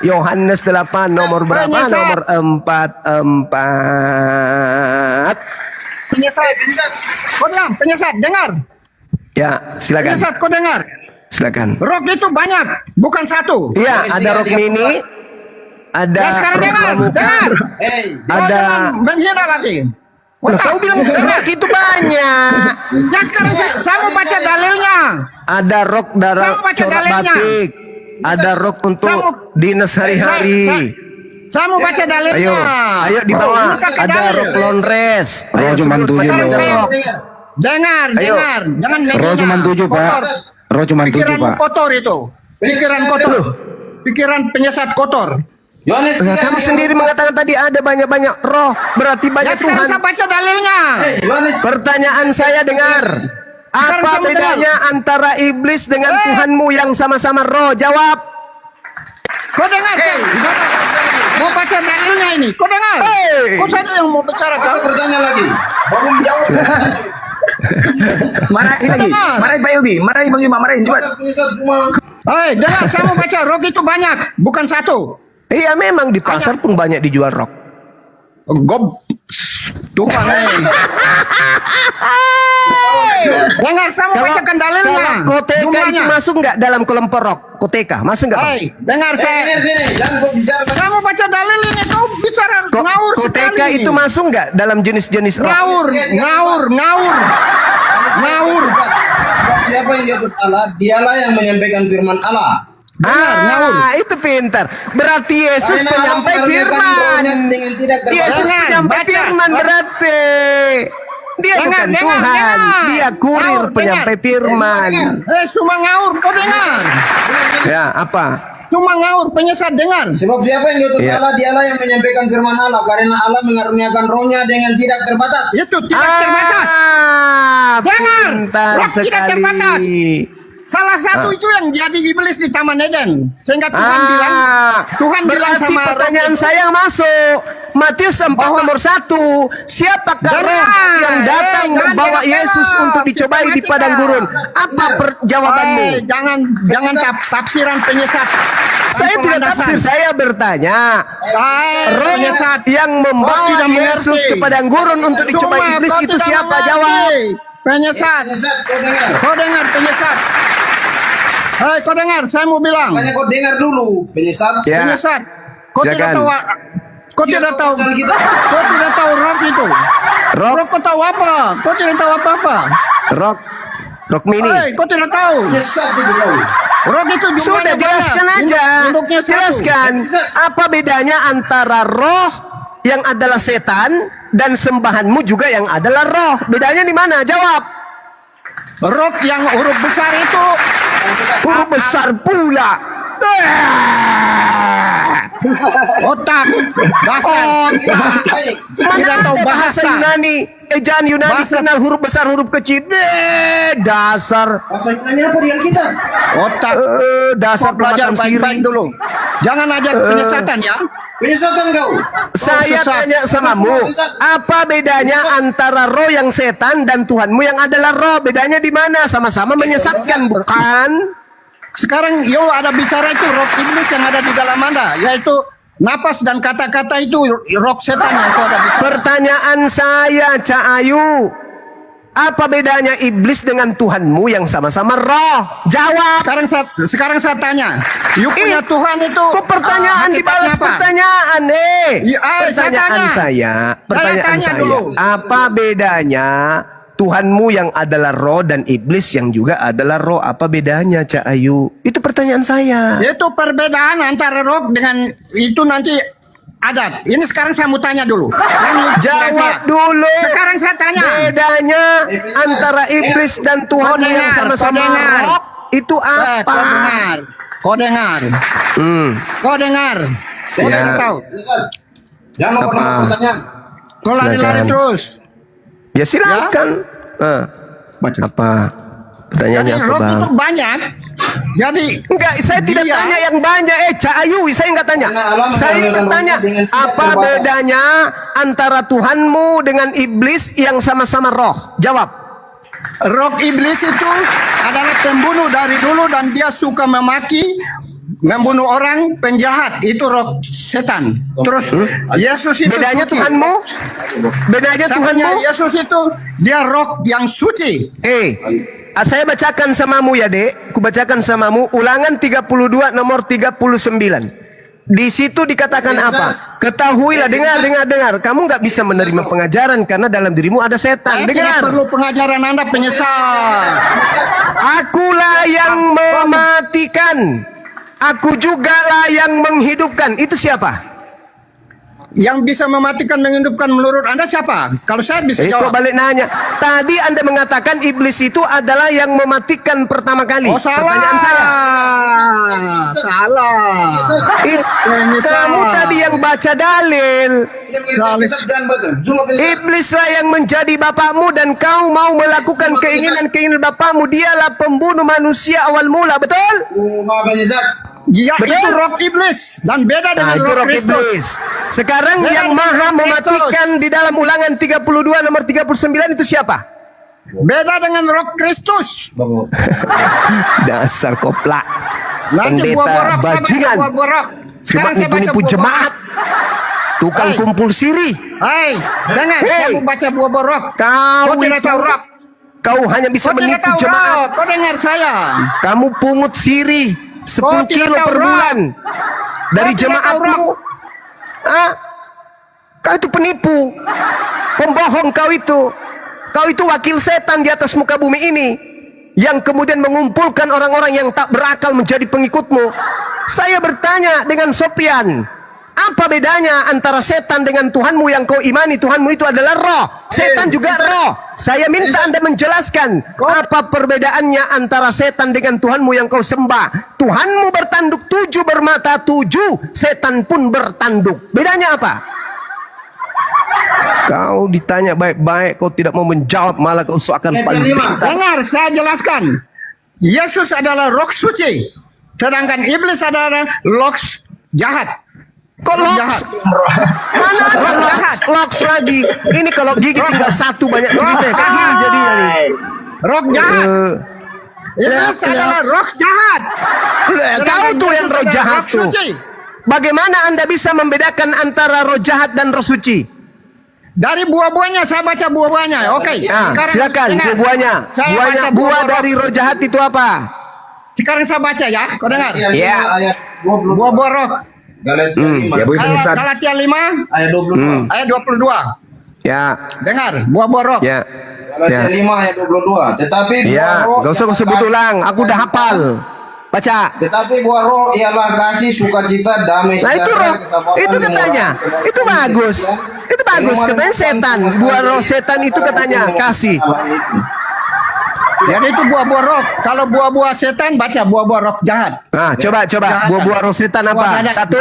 Yohanes 8 nomor berapa? Penyesat. Nomor 44. Penyesat. Kau diam, penyesat, dengar. Ya, silakan. Penyesat, kau dengar. Silakan. Roh itu banyak, bukan satu. Iya, ada rok mini, ada Ya sekarang roh dengar, pramuka, dengar. Hey, Jangan ada. menghina lagi. Loh, kau bilang rok itu banyak. Ya sekarang saya mau baca dalilnya. Ada rok darah Kamu baca corak dalilnya. batik. Ada rok untuk Kamu- dinas hari-hari. Saya mau baca dalilnya. Ayo, ayo di bawah. Buka ke Ada dalil. rok laundress. Ayo Roh cuma sebut 7 macam-macam loh. rok. Dengar, Ayo. dengar. Jangan menghina. Roh cuma 7 Pak. Kotor. Roh cuma 7 Pikiranmu Pak. kotor itu. Pikiran kotor. Pikiran penyesat kotor. Yohanes Nah, kamu sendiri mengatakan tadi ada banyak-banyak roh, berarti Ya banyak sekarang Tuhan. saya baca dalilnya. Hey, Yohanes. Pertanyaan saya dengar. Sekarang Apa saya mau bedanya antara iblis dengan Eh. Tuhanmu yang sama-sama roh? Jawab. Kau dengar? Mau baca dalilnya ini. Kau dengar? Hey. Kau saja yang mau bicara Masa kau. bertanya lagi? Baru menjawab. Marahin lagi. Dengar. Marahin Pak Yogi. Marahin Bang Juma. Marahin cepat. Masa penyesat semua. Hei, dengar. Saya mau baca. Rok itu banyak. Bukan satu. Iya memang di pasar pun banyak dijual rok. Gob. Tukang Dengar, saya mau bacakan dalilnya. Kalau koteka itu Jumlahnya. masuk nggak dalam kelompok rok? Koteka masuk nggak? Bang? Hei, dengar Hey, saya. sini. Jangan kau bicara. Saya mau baca dalil ini. Kau bicara ngawur Koteka sekali. itu masuk nggak dalam jenis-jenis rok? Ngawur. Ngawur. Sebab siapa yang diutus Allah, dialah yang menyampaikan firman Allah. Itu pintar. Berarti Yesus Karena penyampai Allah firman. mengaruniakan rohnya dengan tidak terbatas. Yesus Jangan, penyampai baca. firman berarti. Dia bukan Tuhan. Dia kurir Ngawur, penyampai firman. Cuma ngawur. Kau dengar. Ya, apa? Cuma ngawur. Penyesat dengar. Sebab siapa yang diutus Iya. Allah, dialah yang menyampaikan firman Allah. Karena Allah mengaruniakan rohnya dengan tidak terbatas. Itu tidak terbatas. Dengar. Pintar Roh tidak sekali. terbatas. Salah satu itu yang jadi iblis di Taman Eden. Sehingga Tuhan bilang bilang berarti sama pertanyaan roh itu, saya masuk. Matius 4 Bahwa- nomor 1. Siapakah Dengar. roh yang datang Jangan membawa belok-belok. Yesus untuk dicobai di padang gurun? Apa jawabanmu? Jangan tafsiran penyesat. Saya tidak tafsir, saya bertanya. Roh Penyesat. yang membawa Kau tidak Yesus mengerti. ke padang gurun untuk dicobai Cuma iblis kau itu tidak siapa? mengerti. Jawab. Penyesat. Penyesat, kau dengar. Kau dengar penyesat. Hei, kau dengar, saya mau bilang. Makanya kau dengar dulu. Penyesat. Ya. Penyesat. Kau tidak Silakan. tahu. Kau Dia tidak tahu tahu. sekali kita. Kau tidak tahu roh itu. Roh, Roh kau tahu apa? Kau tidak tahu apa-apa. rock mini. Hei, kau tidak tahu. Penyesat itu kau. Roh itu jumlahnya Sudah jelaskan banyak. aja. Induknya satu. Jelaskan apa bedanya antara roh yang adalah setan dan sembahanmu juga yang adalah roh. Bedanya di mana? Jawab. Roh yang huruf besar itu Huruf besar pula. otak, dasar. Baik. Mana Tidak tahu ada bahasa bahasa. Yunani? Ejaan Yunani Bahasa- kenal huruf besar, huruf kecil. Dasar. Bahasa Yunani apa di Alkitab? Otak. Dasar Kau belajar pemakan baik-baik siri. dulu. Jangan ajar penyesatan ya. Penyesatan kau. Saya sesat. tanya samamu, apa bedanya antara roh yang setan dan Tuhanmu yang adalah roh? Bedanya di mana? Sama-sama menyesatkan, bukan? Sekarang ada bicara itu roh iblis yang ada di dalam Anda, yaitu napas dan kata-kata itu roh setan yang itu ada di dalam. Pertanyaan saya, Cak Ayu, apa bedanya iblis dengan Tuhanmu yang sama-sama roh? Jawab. Sekarang saya tanya, you punya Tuhan itu Kok pertanyaan hakikatnya dibalas apa? pertanyaan, Pertanyaan saya pertanyaan tanya saya, dulu. apa bedanya Tuhanmu yang adalah roh dan iblis yang juga adalah roh? Apa bedanya, Cak Ayu? Itu pertanyaan saya. Itu perbedaan antara roh dengan itu nanti adat. Ini sekarang saya mau tanya dulu. Jawab dulu. Sekarang saya tanya. Bedanya antara iblis dan Tuhan Kau yang dengar, sama-sama kau dengar. roh itu apa? Kau dengar. Hmm. Kau dengar. Kau Ya. tidak tahu. Penyesat. Jangan lupa Apa? pertanyaan. Kau lari-lari Silakan. terus. Ya silakan. Apa? Pertanyaannya Jadi apa, roh Bang? itu banyak. Jadi Enggak, saya tidak Dia- tanya yang banyak. Cak Ayu, saya enggak tanya. Karena Allah Saya mengaruniakan bertanya, rohnya dengan tidak apa terbatas. bedanya antara Tuhanmu dengan iblis yang sama-sama roh? Jawab. roh iblis itu adalah pembunuh dari dulu dan dia suka memaki, membunuh orang, penjahat. Itu roh setan. Terus Yesus itu Bedanya suci. Tuhanmu? Bedanya Tuhanmu? Samanya Yesus itu dia roh yang suci. Saya bacakan samamu ya, Dek. Ku bacakan samamu Ulangan 32 nomor 39. Di situ dikatakan apa? Ketahuilah, dengar. Kamu nggak bisa menerima pengajaran karena dalam dirimu ada setan. Saya tidak Dengar. perlu pengajaran Anda penyesal. Akulah yang mematikan. Aku juga lah yang menghidupkan. Itu siapa? Yang bisa mematikan menghidupkan menurut Anda siapa? Kalau saya bisa Kok jawab. balik nanya. Tadi Anda mengatakan iblis itu adalah yang mematikan pertama kali. Oh, salah. Pertanyaan saya. Salah. Kamu tadi yang baca dalil. Salah. Iblislah yang menjadi bapakmu dan kau mau melakukan keinginan-keinginan bapakmu. Dialah pembunuh manusia awal mula, betul? Ya, Betul? itu roh iblis dan beda dengan Itu roh roh Kristus. iblis. Sekarang Beda yang dengan maha roh mematikan di dalam ulangan 32 nomor 39 itu siapa? Beda dengan roh Kristus. Dasar koplak. Nanti buah Pendeta borok, bajingan. buah borok. Cuma Sekarang saya baca nipu-nipu buah jemaat. Tukang Hai. kumpul siri. Hai, dengar, Hei. saya mau baca buah borok. Kau Kau tidak itu, tahu roh. kau hanya bisa Kau tidak menipu tahu jemaat. roh. Kau dengar saya. Kamu pungut siri 10 Kau tidak kilo tahu per roh. bulan dari Kau tidak tahu jemaatmu. Ah, kau itu penipu, pembohong kau itu. Kau itu wakil setan di atas muka bumi ini yang kemudian mengumpulkan orang-orang yang tak berakal menjadi pengikutmu. Saya bertanya dengan Sopian, apa bedanya antara setan dengan Tuhanmu yang kau imani? Tuhanmu itu adalah roh, setan juga roh. Saya minta Anda menjelaskan apa perbedaannya antara setan dengan Tuhanmu yang kau sembah. Tuhanmu bertanduk 7 bermata 7, setan pun bertanduk. Bedanya apa? Kau ditanya baik-baik, kau tidak mau menjawab, malah kau seakan paling pintar. Dengar, saya jelaskan. Yesus adalah roh suci, sedangkan iblis adalah roh jahat. Kok Roh loks? jahat. Mana ada Roh loks? jahat. Loks lagi. Ini kalau gigi Roh. tinggal satu banyak cerita. Kayak gini jadinya nih. Roh jahat. Eh, Iblis adalah roh jahat. Kau tuh yang roh Yesus jahat adalah roh tuh. suci. Bagaimana Anda bisa membedakan antara roh jahat dan roh suci? Dari buah-buahnya saya baca buah-buahnya. Oke. Nah, silakan dengar. buah-buahnya. Saya Buahnya baca buah buah dari roh jahat itu apa? Sekarang saya baca ya. Kau dengar. Ya. Ayat 22. Buah-buah roh. Galatia 5. Ya, Bu Ustaz. Galatia 5 Ayat 22. ayat 22. Ya. Dengar, buah-buah roh. Ya. Galatia Ya. 5 ayat 22. Tetapi buah Ya, roh gak usah ialah sebut kasih, ulang. Aku udah hafal. Baca. Tetapi buah roh ialah kasih, sukacita, damai, Nah itu sejahtera, roh, kesabaran, itu katanya, kemurahan, itu bagus, itu bagus. Katanya setan, buah roh setan itu katanya kasih. Jadi itu buah-buah roh. Kalau buah-buah setan baca buah-buah roh jahat. Nah, coba Jahat. buah-buah roh setan Buah apa? daging. Satu.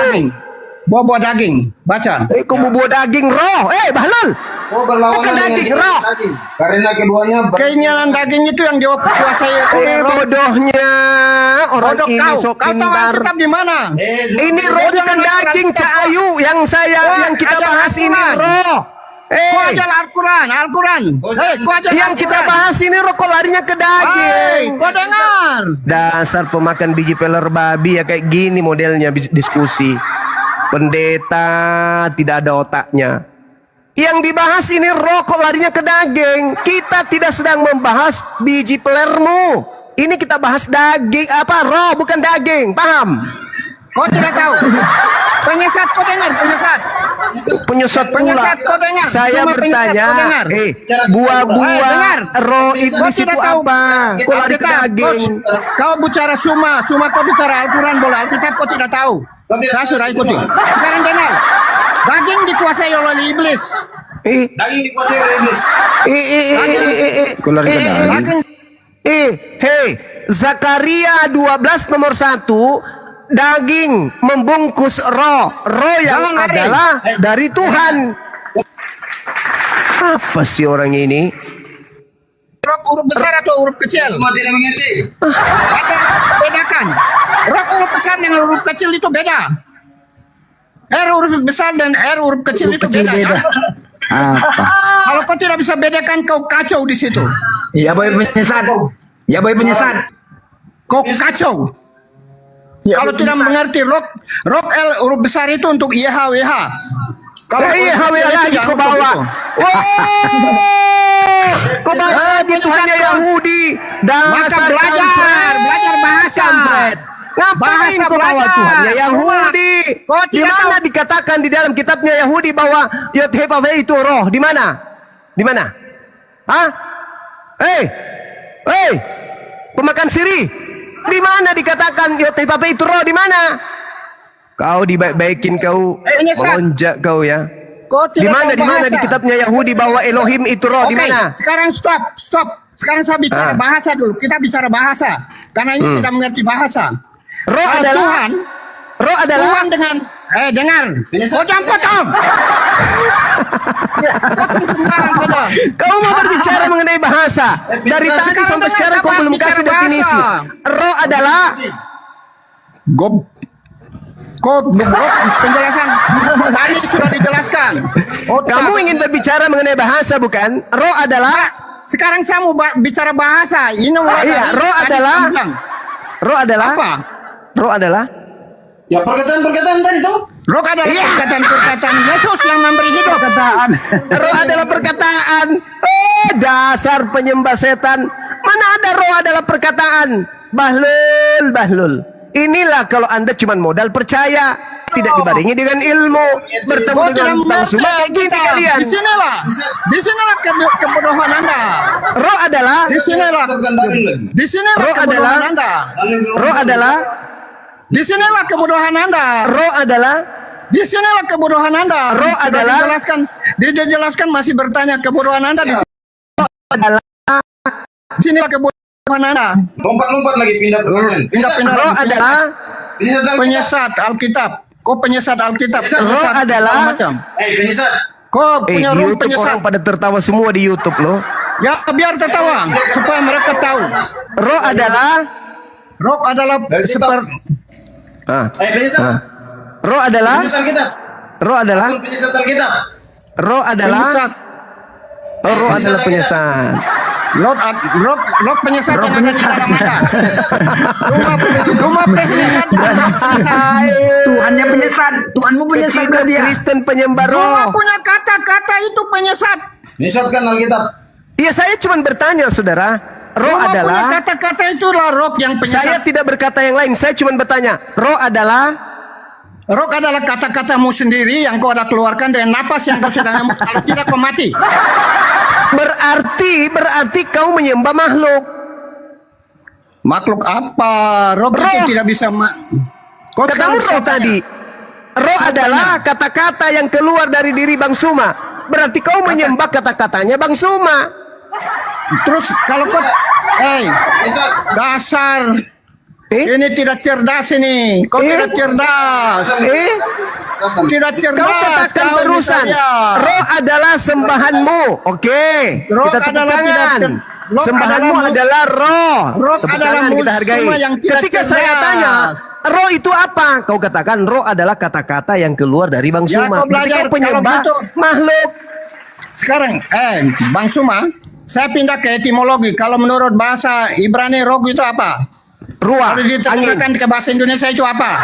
Buah-buah daging. Baca. Kok buah daging roh? Bahlul. Oh, berlawanan Bukan dengan daging, jenis roh. daging. Karena keduanya Keinginan daging itu yang dikuasai oleh roh. Bodohnya orang Bodoh ini kau. sok Kau tahu pintar. Alkitab di mana? Ini roh bukan daging, Cak Ayu. Yang yang kita ajar bahas ini Al-Quran. roh. Kau ajar Al-Quran. Hei, kau ajar Yang kita Al-Quran. bahas ini roh kok larinya ke Hei, daging. kau dengar. Dasar pemakan biji peler babi ya, kayak gini modelnya diskusi. Pendeta tidak ada otaknya. Yang dibahas ini roh kok larinya ke daging. Kita tidak sedang membahas biji pelermu. Ini kita bahas daging apa? Roh bukan daging. Paham? Kau tidak tahu. Penyesat, kau dengar, penyesat. Penyesat pula. Penyesat, kau dengar. Saya Cuma penyesat, bertanya, kau dengar. buah-buah dengar. roh Kau iblis tidak itu tahu. apa? Kok lari ke Alkitab, daging? Kau bicara suma kau bicara Al-Quran boleh. Alkitab kau tidak tahu. Saya sudah ikuti. Sekarang dengar. Daging dikuasai oleh iblis. Eh, daging dikuasai oleh iblis. Kok lari ke daging? Daging Hei, Zakaria 12 nomor 1, daging membungkus roh. Roh yang Jangan lari. adalah dari Tuhan. Apa sih orang ini? roh huruf besar atau huruf kecil? Cuma tidak mengerti. Baca, bedakan. Roh huruf besar dengan huruf kecil itu beda. R huruf besar dan R huruf kecil itu Kecil beda. beda. Ya? Apa? Kalau kau tidak bisa bedakan, kau kacau di situ. Ya boy penyesat. Ya boy penyesat. Kau kacau. Ya, Kalau boy tidak penyesat. mengerti roh L huruf besar itu untuk YHWH. Kalau Iya, huruf kecil itu lagi ya kau untuk bawa. itu. Kau bawa lagi Tuhannya Yahudi. Maka Dasar belajar kampret. bahasa. Kampret. Ngapain Bahasa kau bawa belajar. Tuhannya Yahudi? Kau Di tidak mana tahu. dikatakan di dalam kitabnya Yahudi bahwa Yod-Heh-Vav itu roh? Di mana? Di mana? Hah? Hei, pemakan siri. Di mana dikatakan Yod-Heh-Vav itu roh? Di mana? Kau dibaik-baikin kau, Menyesat. melonjak kau ya. Kau Di tidak mana? tahu Di mana bahasa. di kitabnya Yahudi bahwa Elohim itu roh? Di Oke, mana? sekarang stop. Sekarang saya bicara bahasa dulu. Kita bicara bahasa. Karena ini tidak mengerti bahasa. Roh Kalau adalah Tuhan, roh adalah Tuhan dengan dengar. Oh, jangan potong. Potong sembarang saja. kau mau berbicara mengenai bahasa. Dari tadi Sekarang sampai dengar sekarang kau siapa belum bicara kasih definisi. bahasa. Roh adalah Kau penjelasan tadi sudah dijelaskan. Oh, kamu ingin berbicara mengenai bahasa bukan? Roh adalah sekarang saya mau bicara bahasa. Ini mulai iya, tadi- roh tadi adalah kamu bilang. roh adalah Apa? roh adalah Ya perkataan-perkataan tadi tuh. Roh adalah Iya. perkataan-perkataan Yesus yang memberi hidup. roh adalah perkataan. Dasar penyembah setan. Mana ada roh adalah perkataan? Bahlul. Inilah kalau Anda cuma modal percaya, tidak dibarengi dengan ilmu, bertemu Kau dengan tidak Bang mengerti Suma kayak gini kita. kalian. Disinilah kebodohan Anda. Roh adalah Disinilah Roh kebodohan adalah- Anda. roh adalah Disinilah kebodohan Anda. roh adalah Disinilah kebodohan Anda. Roh Sudah adalah- dijelaskan masih bertanya kebodohan Anda di adalah sinilah kebodohan Anda. Lompat-lompat lagi pindah pertanyaan. Pindah-pindah. roh adalah Penyesat Alkitab. Kok penyesat Alkitab? Roh Penyesat adalah- segala macam. Penyesat. Kok di punya roh YouTube penyesat? orang pada tertawa semua di YouTube loh. Ya biar tertawa supaya mereka tahu. Roh adalah Roh adalah Dari situ. seperti Penyesat. roh adalah Penyesat Alkitab. roh adalah Penyesat Alkitab. roh adalah penyesat. roh adalah penyesat. Roh penyesat yang ada di dalam Anda. Rumah penyesat. Tuhannya penyesat, Tuhanmu penyesat Tidak dia. Kristen penyembah Rumah roh. punya kata-kata itu penyesat. Penyesatkan Alkitab. Iya, saya cuma bertanya saudara. Roh Rumah punya adalah kata-kata itulah roh yang saya penyesat. tidak berkata yang lain. Saya cuma bertanya. Roh adalah Roh adalah kata-katamu sendiri yang kau ada keluarkan dengan napas yang kau sedang kalau tidak kau mati. berarti kau menyembah makhluk. Makhluk apa? Roh Roh. itu tidak bisa Kau Katamu sekarang roh saya tanya. tadi. Roh adalah kata-kata yang keluar dari diri Bang Suma. Berarti kau menyembah kata-katanya Bang Suma. Terus kalau kau Penyesat. dasar Eh? ini tidak cerdas ini. Kau Eh? tidak cerdas. Tidak cerdas. Kau katakan kau barusan, misalnya. roh adalah sembahanmu. Oke, Roh kita tepuk adalah tangan. tidak roh Sembahanmu adalah adalah roh. roh Tepuk adalah tangan kita hargai. semua yang tidak Ketika saya cerdas. tanya, roh itu apa? Kau katakan roh adalah kata-kata yang keluar dari Bang Ya, Suma. kau belajar Berarti kau penyembah kalau gitu. makhluk. Sekarang, Bang Suma, saya pindah ke etimologi. Kalau menurut bahasa Ibrani roh itu apa? Ruah, Kalau angin. diterjemahkan ke bahasa Indonesia itu apa?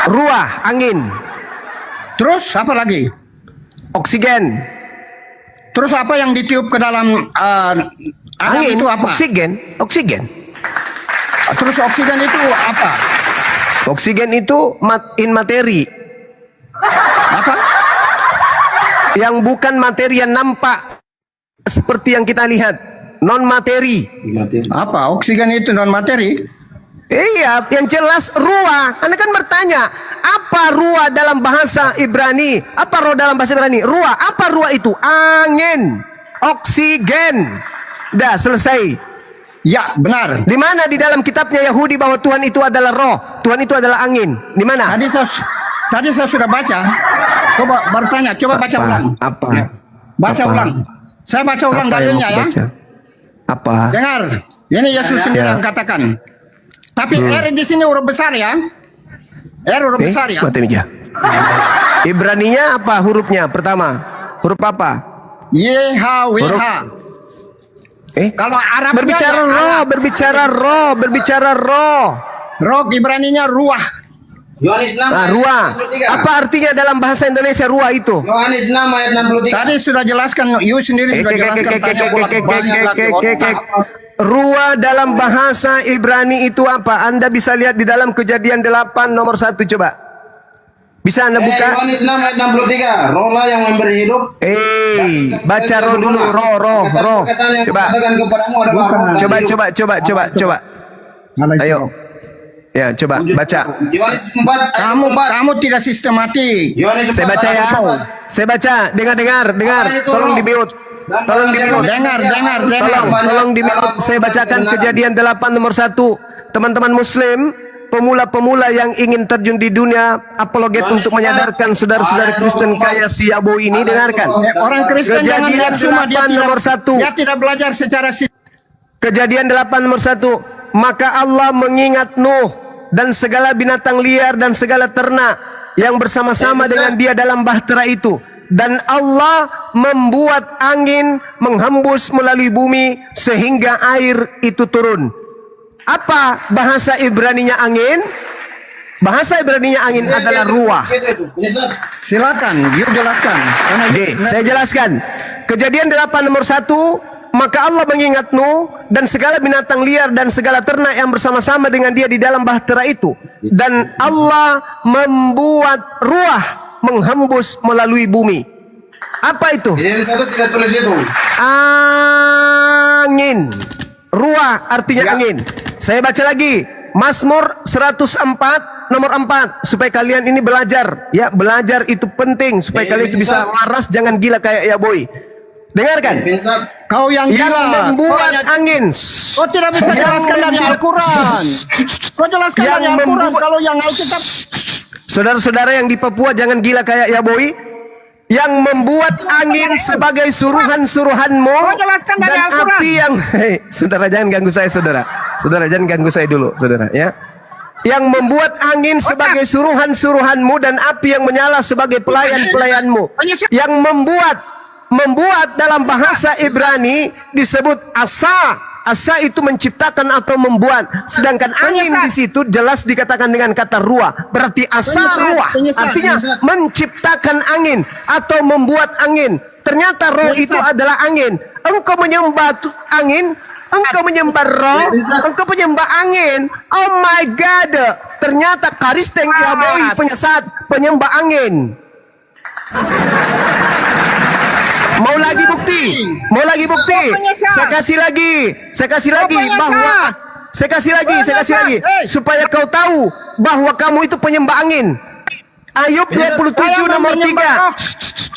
Ruah, angin. Terus apa lagi? Oksigen. Terus apa yang ditiup ke dalam Adam Angin, itu apa? oksigen. Oksigen. Terus oksigen itu apa? Oksigen itu in materi. Apa? Yang bukan materi yang nampak seperti yang kita lihat. Non materi. Apa? Oksigen itu non materi? Iya, yang jelas ruah. Anda kan bertanya, apa ruah dalam bahasa Ibrani? Apa roh dalam bahasa Ibrani? Ruah. Apa ruah itu? Angin, oksigen. Dah selesai. Ya, benar. Di mana di dalam kitabnya Yahudi bahwa Tuhan itu adalah roh, Tuhan itu adalah angin? Di mana? Tadi saya sudah baca. Coba bertanya, coba baca ulang. Apa? Baca Apa? ulang. Saya baca ulang Apa yang dalilnya mau ya. baca? Apa? Dengar. Ini Yesus sendiri yang katakan. Tapi R di sini huruf besar ya. R huruf besar ya. Mati meja. Ibraninya apa hurufnya? Pertama, huruf apa? YHWH. Kalau Arabnya berbicara ya, roh, berbicara roh, berbicara roh. Roh Ibraninya ruah. Yohanes 6 ayat Ruah. 63. Apa artinya dalam bahasa Indonesia ruah itu? Yohanes 6 ayat 63. Tadi sudah jelaskan, you sendiri sudah jelaskan. Tanya bolak-balik lagi otak. Ruah dalam bahasa Ibrani itu apa? Anda bisa lihat di dalam Kejadian 8 nomor 1 coba. Bisa Anda buka? Yohanes 6 ayat 63. Roh lah yang memberi hidup. Baca roh dulu, roh. Perkataan yang Coba. katakan kepadamu adalah roh dan Coba. Ayo. Ya, coba baca. Yohanes 4 ayat 4. Kamu tidak sistematik. Yohanes 4 Saya baca ya. ayat 4. Saya baca. Dengar. Tolong di-mute. Tolong di-mute. Dengar. Tolong di-mute. Saya bacakan Kejadian 8 nomor 1. Teman-teman muslim, pemula-pemula yang ingin terjun di dunia apologet untuk menyadarkan saudara-saudara Kristen kayak si Yabo ini, dengarkan. Orang Kristen jangan Kejadian lihat cuma 8 nomor 1. dia tidak belajar secara Kejadian 8 nomor 1. Maka Allah mengingat Nuh dan segala binatang liar dan segala ternak yang bersama-sama dengan dia dalam bahtera itu. Dan Allah membuat angin menghembus melalui bumi sehingga air itu turun. Apa bahasa Ibraninya angin? Bahasa Ibraninya angin adalah ruah. Silakan, you jelaskan. Oke, saya jelaskan. Kejadian 8 nomor 1. Maka Allah mengingat Nuh dan segala binatang liar dan segala ternak yang bersama-sama dengan dia di dalam bahtera itu. Dan Allah membuat ruah menghembus melalui bumi. Apa itu? Yohanes 1 tidak tulis itu. Angin. Ruah artinya angin. Saya baca lagi. Mazmur 104 nomor 4 supaya kalian ini belajar. Ya, belajar itu penting supaya kalian itu bisa waras, jangan gila kayak ya boy. Dengarkan. Kau yang Yang gila. membuat angin. Kau tidak bisa jelaskan dari Al-Quran. Kau jelaskan Yang dari Al-Quran. membuat- Kalau yang Alkitab, Saudara-saudara yang di Papua jangan gila kayak ya boy. Yang membuat angin sebagai suruhan-suruhanmu Kau jelaskan dari dan Al-Quran. api yang saudara jangan ganggu saya saudara jangan ganggu saya dulu saudara ya. Yang membuat angin sebagai suruhan-suruhanmu dan api yang menyala sebagai pelayan-pelayanmu. Yang membuat dalam bahasa Ibrani disebut asa. Asa itu menciptakan atau membuat. Sedangkan angin di situ jelas dikatakan dengan kata ruah. Berarti asa ruah. Artinya menciptakan angin atau membuat angin. Ternyata roh itu adalah angin. Engkau menyembah angin, engkau menyembah roh, engkau menyembah angin. Oh my God. Ternyata Karisteng Yaboi penyesat, penyembah angin. Mau lagi bukti? Saya kasih lagi bahwa saya kasih lagi supaya kau tahu bahwa kamu itu penyembah angin. Ayub 27 nomor 3.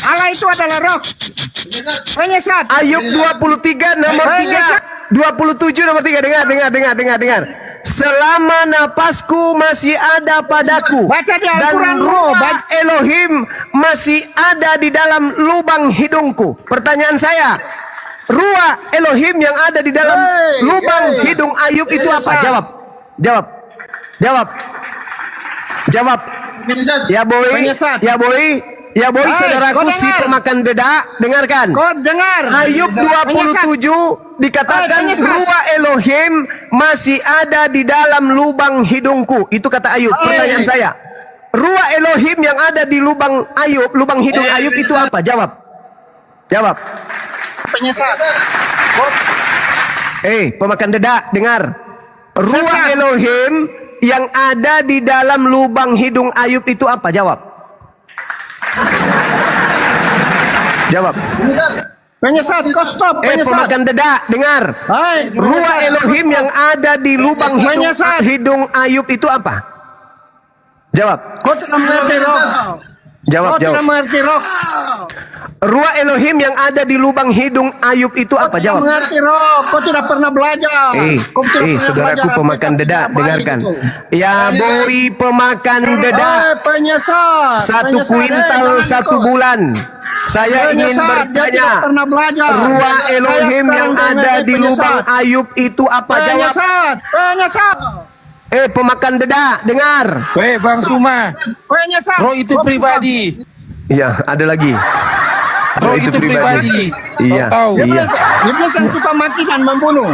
Allah itu adalah roh. Penyesat. Ayub 23 nomor 3. 27 nomor 3. Dengar. Selama napasku masih ada padaku Baca di dan Al-Quran, ruah Elohim masih ada di dalam lubang hidungku. Pertanyaan saya, ruah Elohim yang ada di dalam lubang hidung Ayub itu apa? Jawab. Ya boy, saudaraku si pemakan dedak, dengarkan. Kau dengar. Ayub 27 dikatakan ruah Elohim masih ada di dalam lubang hidungku. Itu kata Ayub. Pertanyaan saya, ruah Elohim yang ada di lubang hidung Ayub itu apa? Jawab. Penyesat. Pemakan dedak, dengar. Ruah Elohim yang ada di dalam lubang hidung Ayub itu apa? Jawab. Penyesat, kau stop. Penyesat. Pemakan dedak, dengar. Ruah Elohim yang ada di lubang hidung Ayub itu apa? Jawab. Kau tidak mengerti roh. Jawab. Ruah Elohim yang ada di lubang hidung Ayub itu apa? Jawab. Mengerti roh. Kau tidak pernah belajar. Kau tidak pernah saudaraku belajar pemakan Alkitab dedak, tidak baik dengarkan. itu. Ya boy pemakan dedak. Penyesat. 1 kuintal 1 bulan. Saya ingin bertanya, ruah Elohim yang ada di lubang Ayub itu apa? Jawab. Penyesat. Pemakan dedak, dengar. Bang Suma, Penyesat. roh itu pribadi. Iya, ada lagi. Roh itu pribadi. Iya. Tahu. Iblis yang suka mati dan membunuh.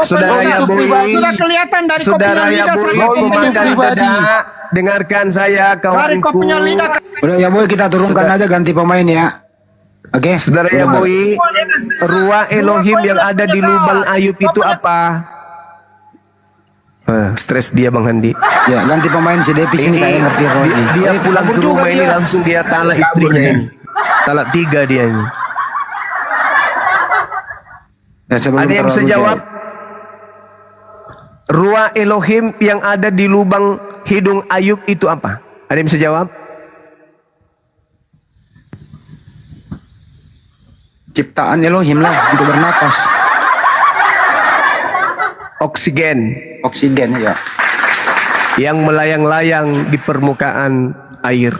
Saudara ya boy, Sudah kelihatan dari saudara ya boy, pemakan dedak. dengarkan saya Dari kau kawanku. punya lidah. Udah ya boy, kita turunkan aja ganti pemain ya. Oke. Saudara ya boy, ruah Elohim yang ada di lubang Ayub itu apa? Stres dia Bang Handi. Ya, ganti pemain si Depi sini kayak ngerti Roy. Dia pulang ke rumah ini langsung dia talak istrinya ini. Talak 3 dia ini. Ya, sebelum Ada yang bisa terlalu jawab? jauh. Ruah Elohim yang ada di lubang hidung Ayub itu apa? Ada yang bisa jawab? Ciptaan Elohim lah untuk bernapas. Oksigen Oksigen ya. yang melayang-layang di permukaan air.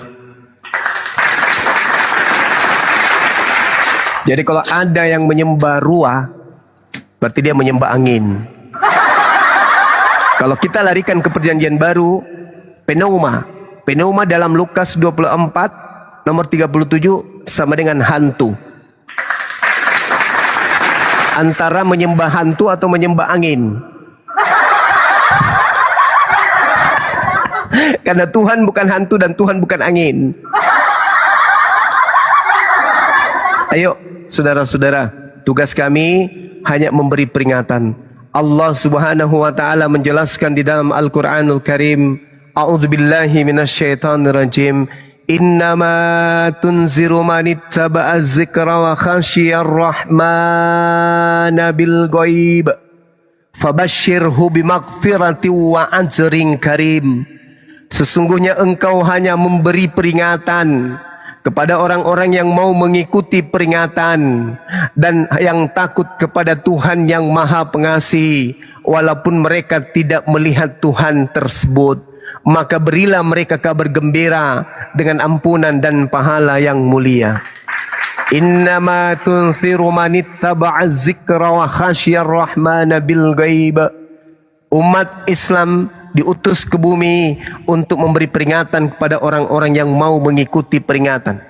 Jadi kalau ada yang menyembah ruah, berarti dia menyembah angin. Kalau kita larikan ke perjanjian baru, pneuma. Pneuma dalam Lukas 24 nomor 37 sama dengan hantu. Antara menyembah hantu atau menyembah angin. Karena Tuhan bukan hantu dan Tuhan bukan angin. Ayo saudara-saudara, tugas kami hanya memberi peringatan. Allah Subhanahu wa taala menjelaskan di dalam Al-Qur'anul Karim, A'udzubillahi minasyaitonir rajim. Innama tunziru man ittaba'a dzikra wa khasyiyar rahmana bil ghaib. Fabashshirhu bimaghfiratin wa ajrin karim. Sesungguhnya engkau hanya memberi peringatan kepada orang-orang yang mau mengikuti peringatan dan yang takut kepada Tuhan yang Maha Pengasih, walaupun mereka tidak melihat Tuhan tersebut, maka berilah mereka kabar gembira dengan ampunan dan pahala yang mulia. Innama tunziru man ittaba'a dzikra wa khasyiyar rahmana bil ghaib. Umat Islam diutus ke bumi untuk memberi peringatan kepada orang-orang yang mau mengikuti peringatan.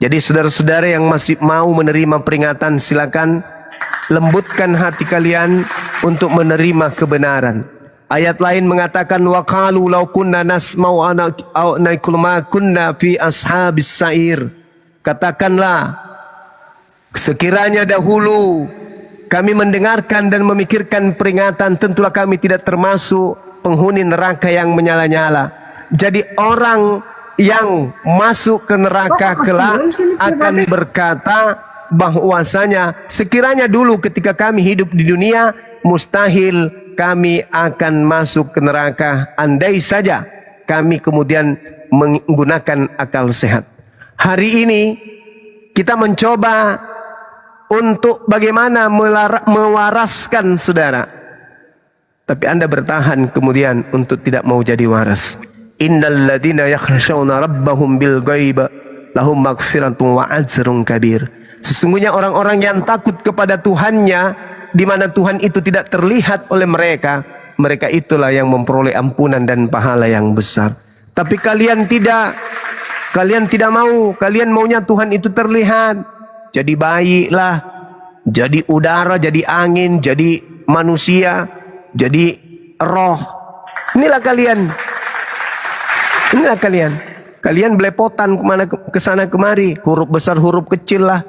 Jadi saudara-saudara yang masih mau menerima peringatan, silakan lembutkan hati kalian untuk menerima kebenaran. Ayat lain mengatakan wa qalu law kunna nasma'u aw naqulu ma kunna fi ashabis sa'ir. Katakanlah, sekiranya dahulu kami mendengarkan dan memikirkan peringatan, tentulah kami tidak termasuk penghuni neraka yang menyala-nyala. Jadi orang yang masuk ke neraka kelak akan berkata bahwasanya sekiranya dulu ketika kami hidup di dunia, mustahil kami akan masuk ke neraka andai saja kami kemudian menggunakan akal sehat. Hari ini kita mencoba untuk bagaimana mewaraskan saudara. Tapi Anda bertahan kemudian untuk tidak mau jadi waras. Innal ladzina yakhshawna rabbahum bil ghaib lahum maghfiratun wa ajrun kabir. Sesungguhnya orang-orang yang takut kepada Tuhannya, di mana Tuhan itu tidak terlihat oleh mereka, mereka itulah yang memperoleh ampunan dan pahala yang besar. Tapi kalian tidak mau, kalian maunya Tuhan itu terlihat. Jadi baiklah, jadi udara, jadi angin, jadi manusia, jadi roh. Inilah kalian. Kalian belepotan kemana kesana kemari, huruf besar huruf kecil lah.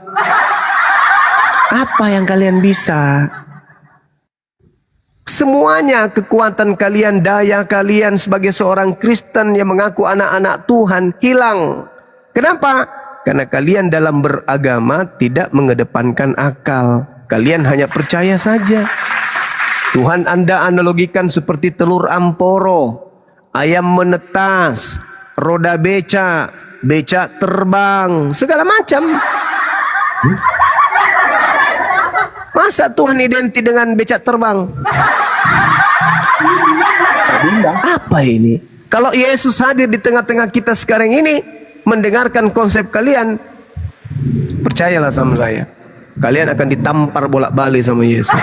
Apa yang kalian bisa? Semuanya kekuatan kalian, daya kalian sebagai seorang Kristen yang mengaku anak-anak Tuhan hilang. Kenapa? Karena kalian dalam beragama tidak mengedepankan akal. Kalian hanya percaya saja. Tuhan Anda analogikan seperti telur amporo, ayam menetas, roda beca, beca terbang, segala macam. Masa Tuhan identik dengan beca terbang? Apa ini? Kalau Yesus hadir di tengah-tengah kita sekarang ini, mendengarkan konsep kalian, percayalah sama saya, kalian akan ditampar bolak-balik sama Yesus.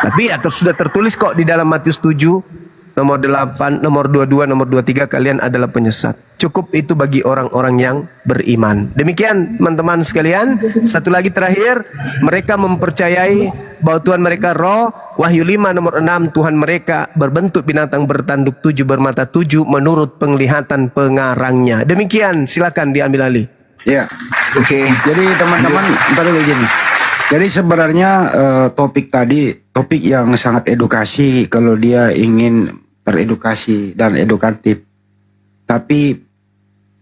Tapi ya sudah tertulis kok di dalam Matius 7, nomor 8, nomor 22, nomor 23 kalian adalah penyesat. Cukup itu bagi orang-orang yang beriman. Demikian teman-teman sekalian. Satu lagi terakhir, mereka mempercayai bahwa Tuhan mereka roh. Wahyu 5 nomor 6, Tuhan mereka berbentuk binatang bertanduk 7 bermata 7 menurut penglihatan pengarangnya. Demikian, silakan diambil alih. Ya. Oke. Jadi teman-teman, ntar dulu gini. Jadi sebenarnya topik tadi topik yang sangat edukasi kalau dia ingin teredukasi dan edukatif. Tapi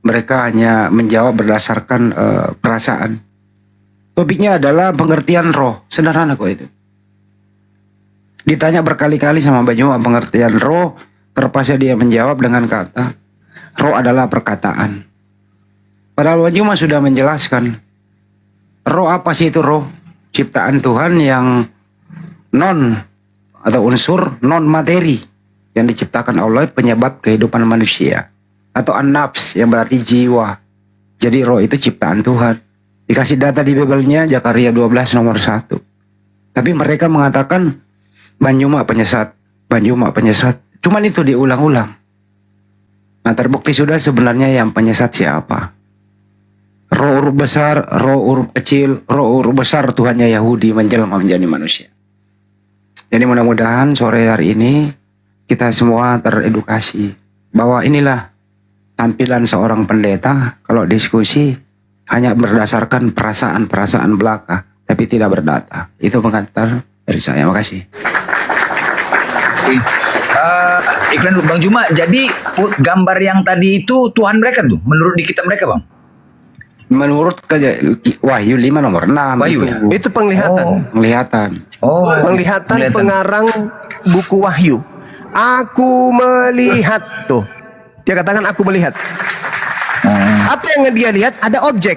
mereka hanya menjawab berdasarkan perasaan. Topiknya adalah pengertian roh. Sederhana kok itu. Ditanya berkali-kali sama Mbak Juma pengertian roh, terpaksa dia menjawab dengan kata roh adalah perkataan. Padahal Mbak Juma sudah menjelaskan roh apa sih itu roh? Ciptaan Tuhan yang non atau unsur non materi yang diciptakan Allah penyebab kehidupan manusia, atau an-nafs yang berarti jiwa. Jadi roh itu ciptaan Tuhan. Dikasih data di Bible-nya Zakaria 12 nomor 1. Tapi mereka mengatakan Banjuma penyesat, Banjuma penyesat. Cuman itu diulang-ulang. Nah, terbukti sudah sebenarnya yang penyesat siapa? Roh huruf besar, roh huruf kecil, roh huruf besar Tuhannya Yahudi menjelma menjadi manusia. Jadi mudah-mudahan sore hari ini kita semua teredukasi bahwa inilah tampilan seorang pendeta kalau diskusi hanya berdasarkan perasaan-perasaan belaka tapi tidak berdata. Itu pengantar dari saya. Makasih. Iklan dulu, Bang Juma. Jadi gambar yang tadi itu Tuhan mereka tuh menurut di kitab mereka, Bang. Menurut Wahyu 5 nomor 6 Wahyu, itu, ya? Itu penglihatan. penglihatan. Penglihatan pengarang buku Wahyu. Aku melihat tuh. Dia katakan aku melihat. Apa yang dia lihat? Ada objek.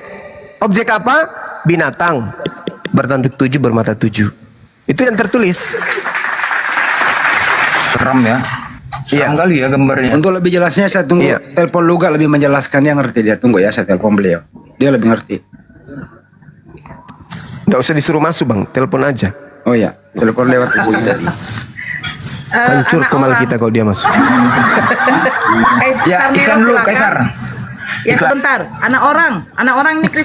Objek apa? Binatang bertanduk 7 bermata 7. Itu yang tertulis. Keren ya. Serem kali ya gambarnya. Untuk lebih jelasnya saya tunggu Iya. telepon Luga lebih menjelaskan, dia ngerti dia. Tunggu ya, saya telepon beliau. Dia lebih ngerti. Nggak usah disuruh masuk bang, telepon aja. Oh ya, telepon lewat ibu tadi. Hancur Anak kemal orang. kita kalau dia masuk. Kaisar Ya, Nero, iklan dulu, silakan. Kaisar. Ya sebentar, anak orang ini Kristen